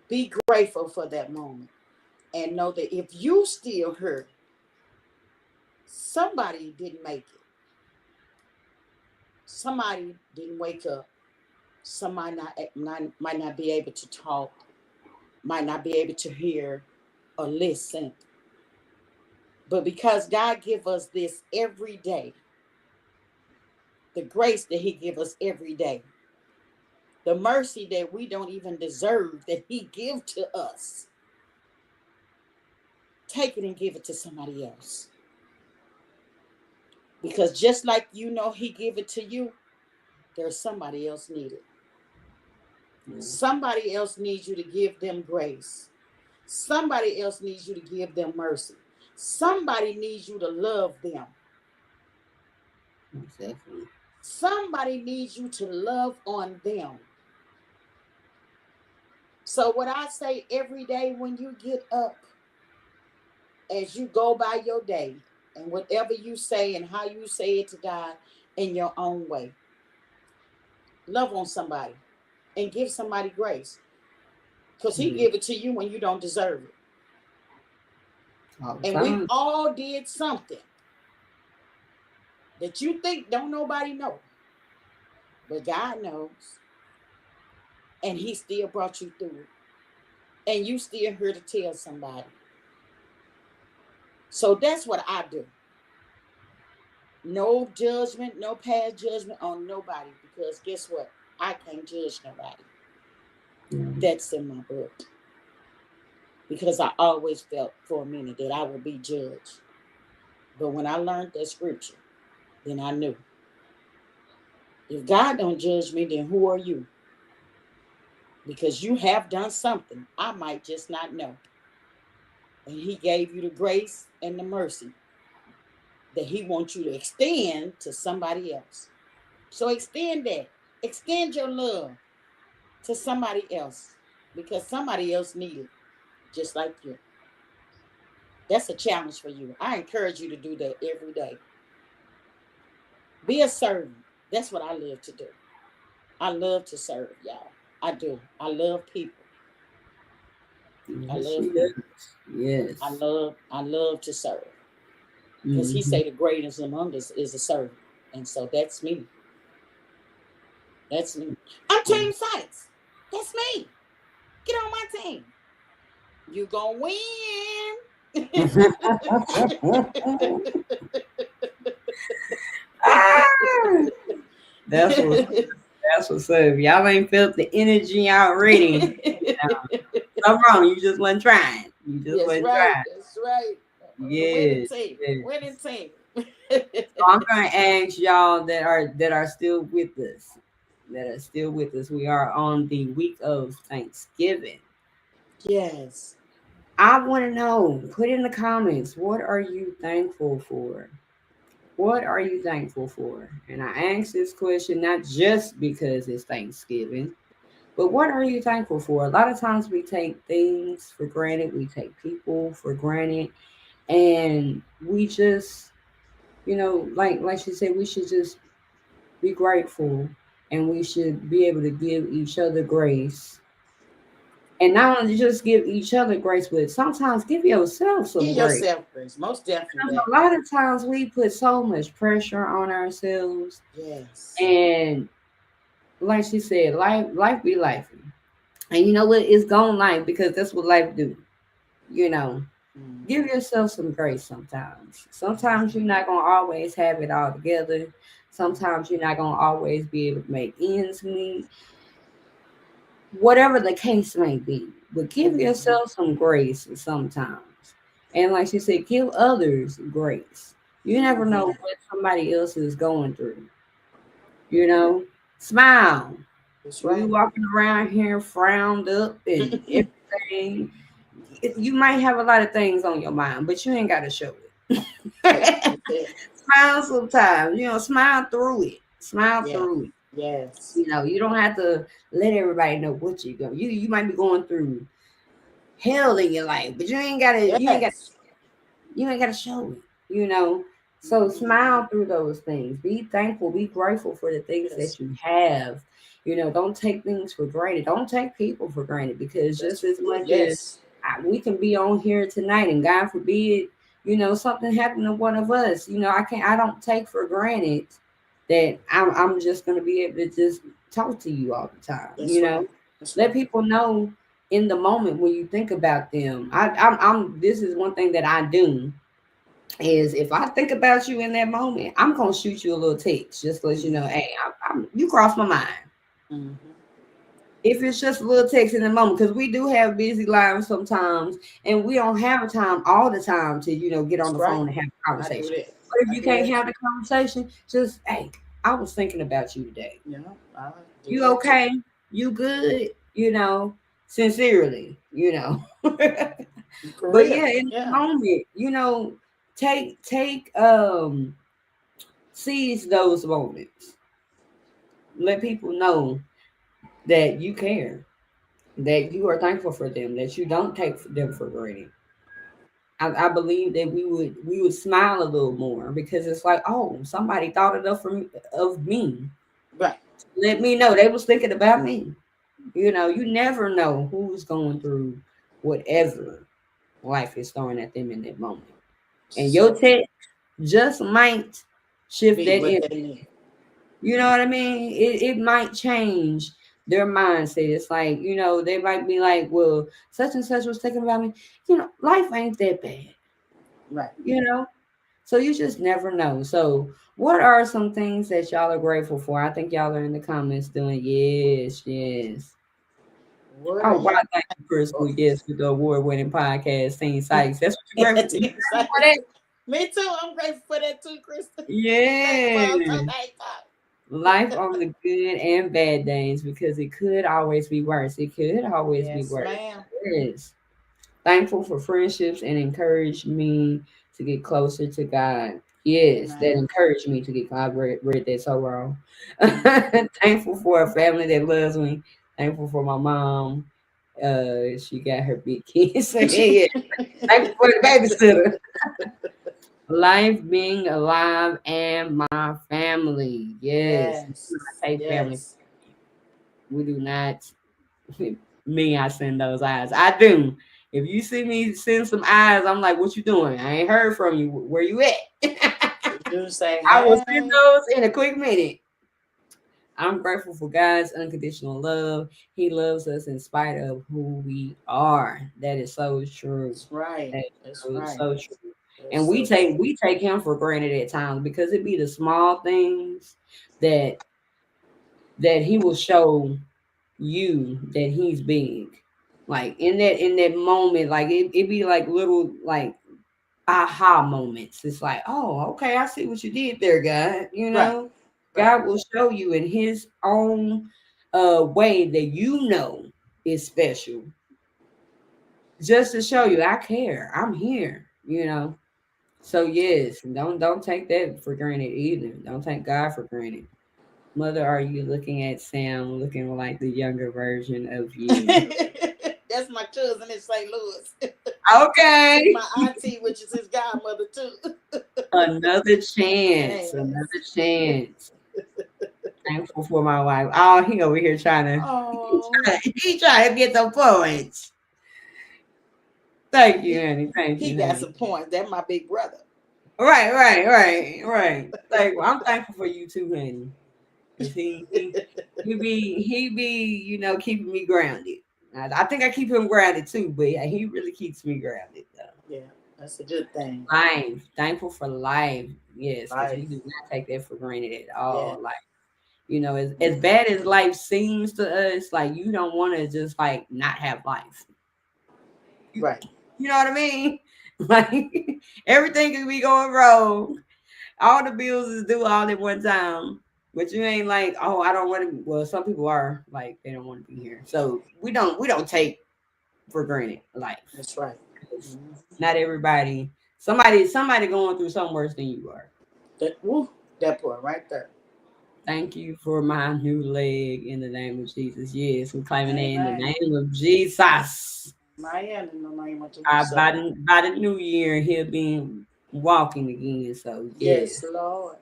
Be grateful for that moment, and know that if you still hurt, somebody didn't make it. Somebody didn't wake up. Somebody might not be able to talk, might not be able to hear or listen. But because God give us this every day, the grace that He give us every day, the mercy that we don't even deserve that He give to us, take it and give it to somebody else. Because just like He give it to you, there's somebody else needed. Yeah. Somebody else needs you to give them grace. Somebody else needs you to give them mercy. Somebody needs you to love them. Exactly. Somebody needs you to love on them. So what I say every day when you get up, as you go by your day, and whatever you say and how you say it to God in your own way, love on somebody and give somebody grace. Because He Yeah. give it to you when you don't deserve it. All the And we time. all did something that you think don't nobody know. But God knows. And He still brought you through it. And you still here to tell somebody. So that's what I do. No judgment, no past judgment on nobody. Because guess what? I can't judge nobody. Mm. That's in my book. Because I always felt for a minute that I would be judged. But when I learned that scripture, then I knew. If God don't judge me, then who are you? Because you have done something I might just not know. And he gave you the grace and the mercy that he wants you to extend to somebody else. So extend that. Extend your love to somebody else because somebody else needs it just like you. That's a challenge for you. I encourage you to do that every day. Be a servant. That's what I live to do. I love to serve, y'all. I do. I love people. I Yes, love she people. does. Yes. I love to serve. Because he Mm-hmm. say the greatest among us is a servant. And so that's me. That's me. I'm Team Sites. That's me. Get on my team. You gonna win. Ah, that's what that's what's up. If y'all ain't felt the energy already, something wrong. You just wasn't trying. You just That's wasn't right. trying. That's right. The winning Yes, team. yes. Winning team. So I'm gonna ask y'all that are still with us, that are still with us. We are on the week of Thanksgiving. Yes. I want to know. Put in the comments. What are you thankful for? What are you thankful for? And I ask this question not just because it's Thanksgiving, but what are you thankful for? A lot of times we take things for granted, we take people for granted, and we just, like she said, we should just be grateful and we should be able to give each other grace. And not only just give each other grace, but sometimes give yourself some Give grace. yourself grace. Most definitely Because that. a lot of times we put so much pressure on ourselves, Yes. and like she said, life be life. And you know what? It's gone life because that's what life do. You know, give Mhm. yourself some grace sometimes. Sometimes you're not gonna always have it all together. Sometimes you're not gonna always be able to make ends meet. Whatever the case may be, but give Mhm. yourself some grace sometimes. And like she said, give others grace. You never know Mhm. what somebody else is going through. You know, smile. That's You right. walking around here frowned up and everything. You might have a lot of things on your mind, but you ain't got to show it. That's it. Smile sometimes. Smile through it. Smile Yes. through it. Yes. You don't have to let everybody know what you go. You might be going through hell in your life, but Yes. you ain't gotta show it, you know. So Mhm. smile through those things. Be thankful, be grateful for the things Yes. that you have. Don't take things for granted. Don't take people for granted because just That's as much as yes. we can be on here tonight and God forbid, something happened to one of us, I don't take for granted that I'm just gonna be able to just talk to you all the time, That's right. That's let right. people know in the moment when you think about them. I'm this is one thing that I do is if I think about you in that moment, I'm gonna shoot you a little text just to let you know, Mhm. hey, you cross my mind. Mhm. If it's just a little text in the moment, because we do have busy lives sometimes, and we don't have time all the time to get on That's the right. phone and have a I do conversation. that. But if I you do can't that have too. the conversation, just hey, I was thinking about you today. Yeah, I do You that too. okay? You good? Sincerely. For But real. yeah, in the Yeah. moment, take seize those moments. Let people know that you care, that you are thankful for them, that you don't take them for granted. I believe that we would smile a little more because it's like, oh, somebody thought of me. Right. Let me know they was thinking about me. You never know who's going through whatever life is throwing at them in that moment. And your So text just might shift be that what in. they need. You know what I mean? It might change their mindset. It's like, they might be like, well, such and such was thinking about me. Life ain't that bad. Right. You know? So you just never know. So what are some things that y'all are grateful for? I think y'all are in the comments doing yes, yes. What are Oh wow, you thank you, Crystal. for? Yes, with the award-winning podcast, Teen Sites. That's what you're grateful, you grateful for that? Me too. I'm grateful for that too, Krista. That's Yeah. what I'm so thankful. Life on the good and bad days because it could always be worse. It could always be Yes, worse. ma'am. Yes. Thankful for friendships and encouraged me to get closer to God. Yes, that Amen. encouraged me to get. I read that so wrong. Thankful for a family that loves me. Thankful for my mom. She got her big kids. So yeah, thankful for the babysitter. Life being alive and my family. Yes, we do Yes. not take family. Yes. We do not. Me, I send those eyes. I do. If you see me send some eyes, I'm like, "What you doing? I ain't heard from you. Where you at?" You say, I will send hey. those in a quick minute. I'm grateful for God's unconditional love. He loves us in spite of who we are. That is so true. That's right. That That's is right. so true. That's And so true. we take him for granted at times because it be the small things that he will show you that he's big. Like in that moment, like it be like little like aha moments. It's like, oh, okay, I see what you did there, God. You Right. know, Right. God will show you in His own way that you know is special, just to show you I care. I'm here. You know. So yes, don't take that for granted either. Don't take God for granted. Mother, are you looking at Sam looking like the younger version of you? That's my cousin in St. Louis. And Okay. my auntie, which is his godmother too. Another chance. Yes. Another chance. Thankful for my wife. Oh, he over here trying to Oh, he trying to get the points. Thank you, he honey. Thank he you, got honey. some points. That's my big brother. Right. I'm thankful for you too, honey. Cause he be, you know, keeping me grounded. I think I keep him grounded too, but yeah, he really keeps me grounded though. Yeah, that's a good thing. Life. Thankful for life. Yes, because we Life. do not take that for granted at Yeah. all. Like, you know, as bad as life seems to us, like you don't want to just like not have life. You, Right. you know what I mean? Like everything can be going wrong. All the bills is due all at one time. But you ain't like, oh, I don't want to. Well, some people are like they don't want to be here. So we don't take for granted life. That's right. 'Cause Mhm. not everybody. Somebody going through something worse than you are. That part right there. Thank you for my new leg in the name of Jesus. Yes, we're claiming that in the Amen. name of Jesus. My end in the name of Jesus. By the new year, he'll be walking again. So Yes, yes, Lord.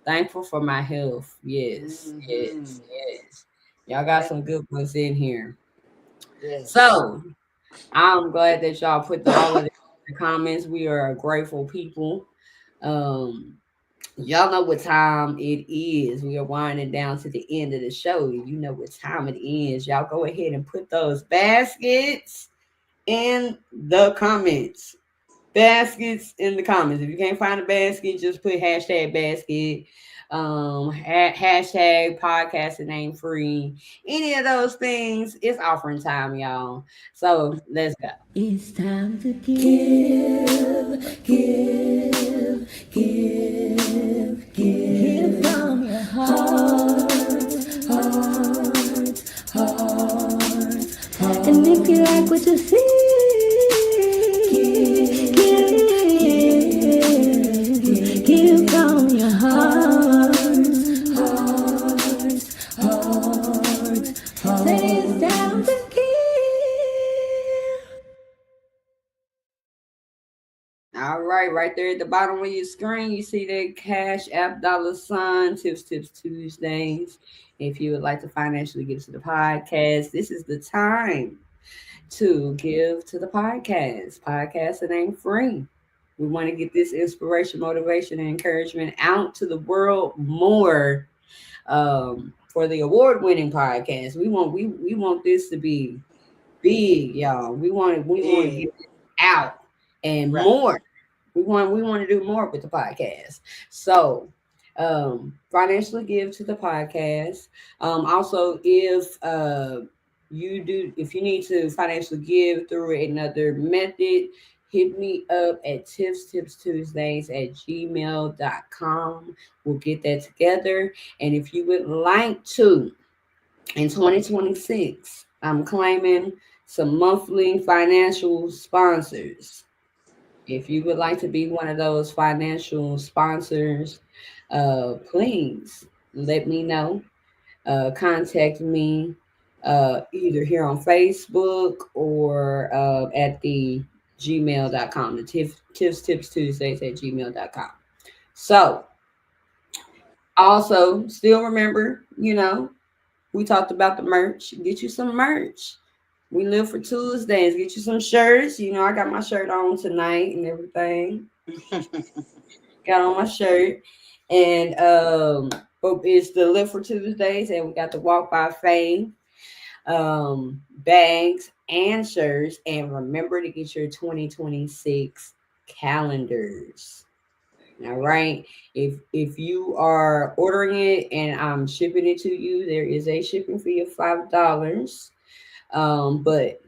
thankful for my health. Yes, Mm-hmm. yes. Y'all got some good ones in here. Yes. So I'm glad that y'all put all of the comments. We are a grateful people. Um, Y'all know what time it is. We are winding down to the end of the show. You know what time it is. Y'all go ahead and put those baskets in the comments. Baskets in the comments. If you can't find a basket, just put hashtag basket, hashtag podcast and name free. Any of those things, it's offering time, y'all. So let's go. It's time to give from your heart. And if you like what you see, give from your heart. Say it's time to give. All right there at the bottom of your screen, you see that Cash App $sign Tips Tuesdays. If you would like to financially give to the podcast, this is the time to give to the podcast. Podcasting ain't free. We want to get this inspiration, motivation, and encouragement out to the world more. For the award-winning podcast, we want this to be big, y'all. We want to get Big. this out and Right. more. We want to do more with the podcast. So financially give to the podcast. Also, if you need to financially give through another method, hit me up at tipstuesdays@gmail.com. We'll get that together. And if you would like to, in 2026, I'm claiming some monthly financial sponsors. If you would like to be one of those financial sponsors, please let me know. Contact me either here on Facebook or at the gmail.com, the Tips Tuesdays at gmail.com. So, also, still remember, we talked about the merch. Get you some merch. We live for Tuesdays. Get you some shirts. I got my shirt on tonight and everything. Got on my shirt. And but it's the Live for Tuesdays, and we got the Walk by Faith bags and shirts. And remember to get your 2026 calendars. All right. If you are ordering it and I'm shipping it to you, there is a shipping fee of $5. But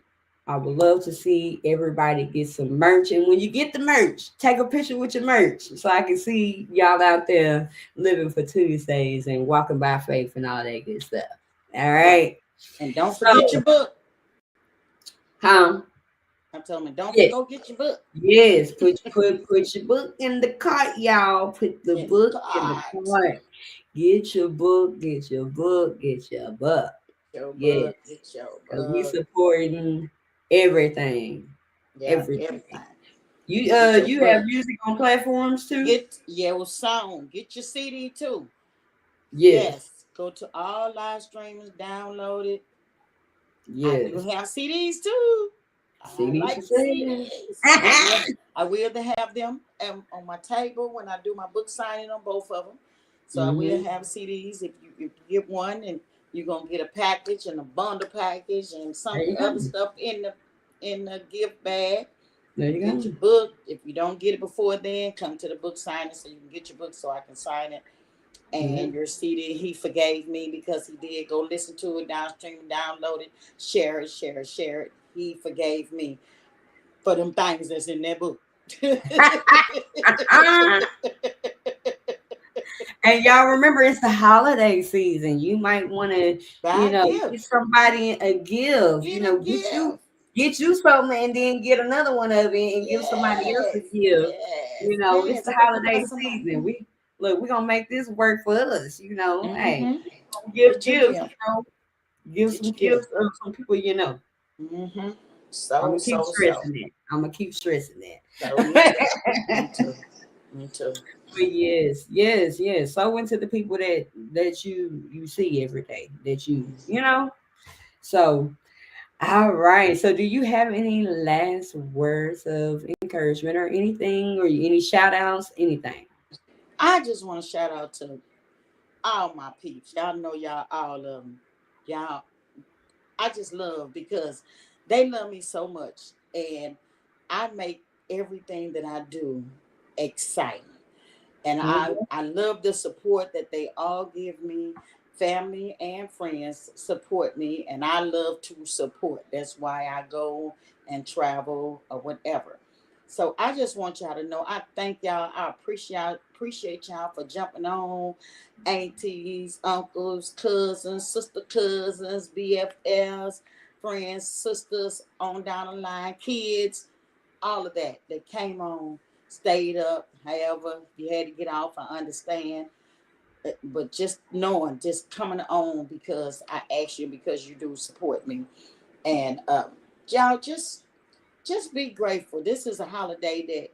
I would love to see everybody get some merch. And when you get the merch, take a picture with your merch so I can see y'all out there living for Tuesdays and walking by faith and all that good stuff. All right. And don't forget your book. Huh? I'm telling you, don't Yes. go get your book. Yes. Put your book in the cart, y'all. Put the book in the cart. cart. Get your book. Get your book. Get your book. Yes. Get your Because we book. supporting everything. Yeah, Everything. You Get you your have book. music on platforms too? With song. Get your CD too. Yes. Go to all live streamers, download it. Yes. You have CDs too. I CDs like for CDs. sale. I will have them on my table when I do my book signing on both of them. So I will Mhm. have CDs. If you get one, and you're gonna get a package and a bundle package and some There you other go. stuff in the gift bag. There you Get go. your book. If you don't get it before then, come to the book signing so you can get your book so I can sign it. Yeah. And your CD, he forgave me because he did go listen to it, downstream, download it, share it, share it, share it. He forgave me for them things that's in that book. And y'all remember it's the holiday season. You might want to, Buy a get gift. somebody a gift. Get a Get you something and then get another one of it and give somebody else a Yes. gift. Yes. It's Yes. the Put holiday somebody. season. We're gonna make this work for us. Hey, Mm-hmm. give Get your gifts. gift. Give Get some your gift. gifts of some people. Mm-hmm. I'm So, gonna keep so, so. stressing it. I'm gonna keep stressing So, me too. Me that. too. Me too. But yes, yes, yes. So into the people that you see every day, that So all right. So do you have any last words of encouragement or anything, or any shout outs, anything? I just want to shout out to all my peeps. Y'all know y'all all of them. Y'all, I just love because they love me so much, and I make everything that I do exciting. And Mhm. I love the support that they all give me. Family and friends support me, and I love to support. That's why I go and travel or whatever. So I just want y'all to know I thank y'all. I appreciate y'all for jumping on, aunties, uncles, cousins, sister cousins, BFFs, friends, sisters on down the line, kids, all of that. They came on, stayed up. However, you had to get off. I understand, but just knowing, just coming on because I asked you, because you do support me, and y'all just be grateful. This is a holiday that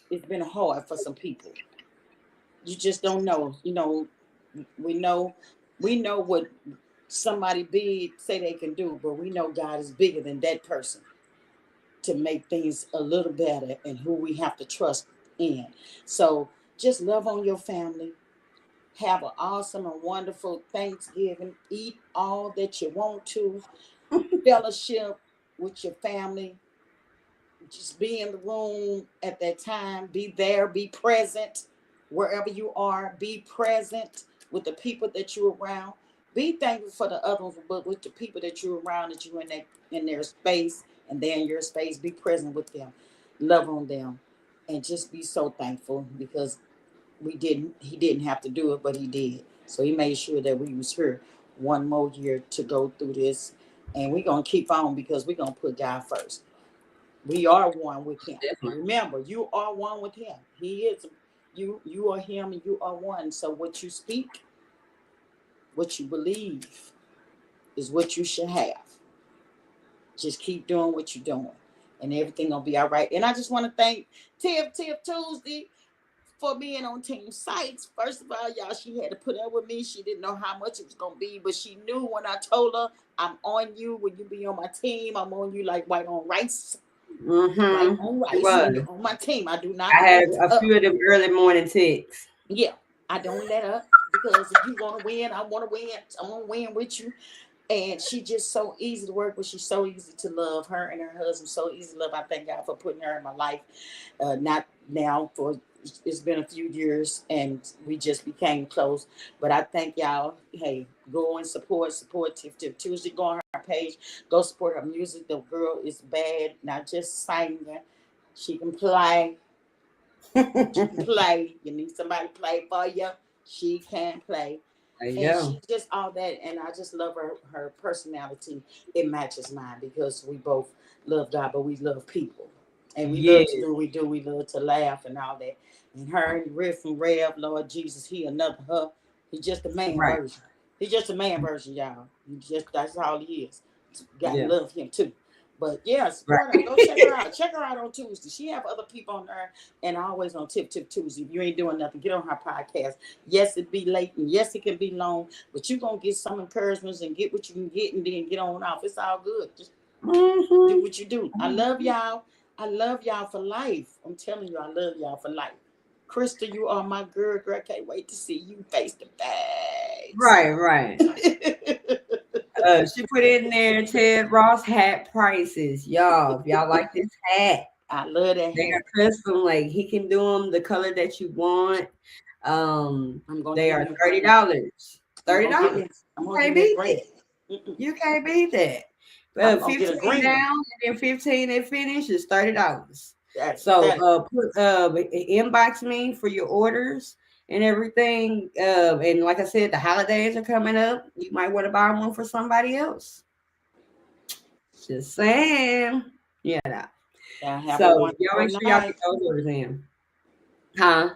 it's been hard for some people. You just don't know. We know we know what somebody big say they can do, but we know God is bigger than that person to make things a little better, and who we have to trust in. So just love on your family. Have an awesome and wonderful Thanksgiving. Eat all that you want to. Fellowship with your family. just be in the room at that time. Be there. Be present wherever you are. Be present with the people that you're around. Be thankful for the other ones, but with the people that you're around, that you're in their space, and they're in your space. Be present with them. Love on them, and just be so thankful because he didn't have to do it, but he did. So he made sure that we was here one more year to go through this, and we're gonna keep on because we're gonna put God first. We are one with him. Definitely. Remember, you are one with him. He is you are him, and you are one. So what you speak, what you believe is what you should have. Just keep doing what you're doing, and everything gonna be all right. And I just want to thank Tiph Tuesday for being on Team Sites. First of all, y'all, she had to put up with me. She didn't know how much it was gonna be, but she knew when I told her, I'm on you. When you be on my team, I'm on you like white on rice. White on rice. When you're on my team, I do not. I had a few of them early morning texts. Yeah, I don't let up because if you want to win, I want to win. I'm gonna win with you. And she just so easy to work with. She's so easy to love. Her and her husband so easy to love. I thank God for putting her in my life. Not now, for it's been a few years and we just became close. But I thank y'all. Hey, go and support Tiph Tuesday. Go on her page. Go support her music. The girl is bad, not just singing. She can play. She can play. You need somebody to play for you. She can play. And she's just all that, and I just love her personality. It matches mine because we both love God, but we love people, and we love to do what we do. We love to laugh and all that. And her and Riff and Rev, Lord Jesus, he another her. He's just a man version. He's just a man version, y'all. That's all he is. Gotta love him too. But yeah, support her. Go check her out. Check her out on Tuesday. She have other people on there, and always on Tiph Tuesday. If you ain't doing nothing, get on her podcast. Yes, it be late, and yes, it can be long, but you gonna get some encouragements and get what you can get, and then get on off. It's all good. Just do what you do. I love y'all. I love y'all for life. I'm telling you, I love y'all for life. Krista, you are my girl. Girl, I can't wait to see you face to face. Right. She put in there Ted Ross hat prices. Y'all, if y'all like this hat, I love that they hat. are custom. Like he can do them the color that you want. They are $30. $30. You can't beat that. You can't beat that. 15 down and then 15 at finish is $30. So inbox me for your orders and everything. And like I said, the holidays are coming up. You might want to buy one for somebody else. Just saying. Yeah. So y'all make sure y'all get those orders in. Huh?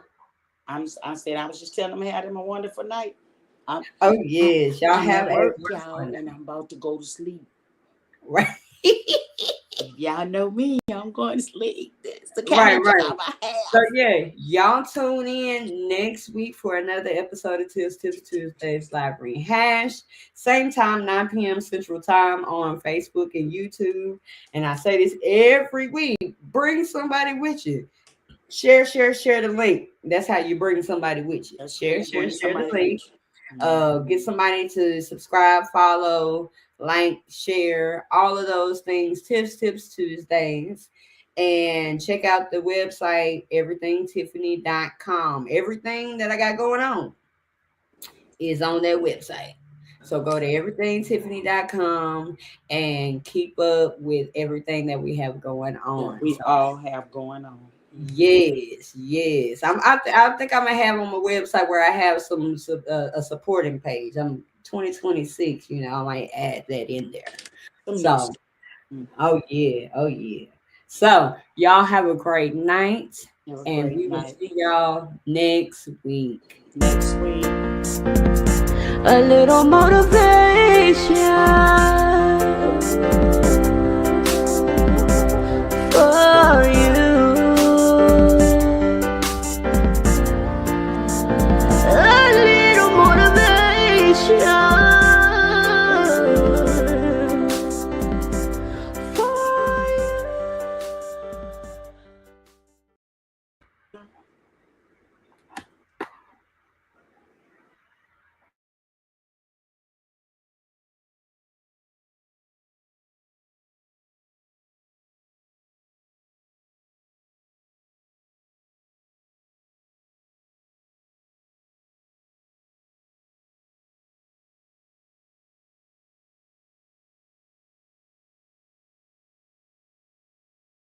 I said I was just telling them I had them a wonderful night. Oh yes, y'all have a y'all, and I'm about to go to sleep. Right. Y'all know me. I'm going to sleep. That's the Right. I have. So yeah, y'all tune in next week for another episode of Tips Tuesdays Live Rehashed. Same time, 9 p.m. Central Time on Facebook and YouTube. And I say this every week: bring somebody with you. Share the link. That's how you bring somebody with you. Share the link. Get somebody to subscribe, follow, like, share, all of those things. Tips Tuesdays. And check out the website, everythingtiffany.com. Everything that I got going on is on that website. So go to everythingtiffany.com and keep up with everything that we have going on. We all have going on. Yes. I think I'm gonna have on my website where I have some a supporting page. I'm 2026. I might add that in there. So, oh yeah. So y'all have a great night, and we will see y'all next week. A little motivation.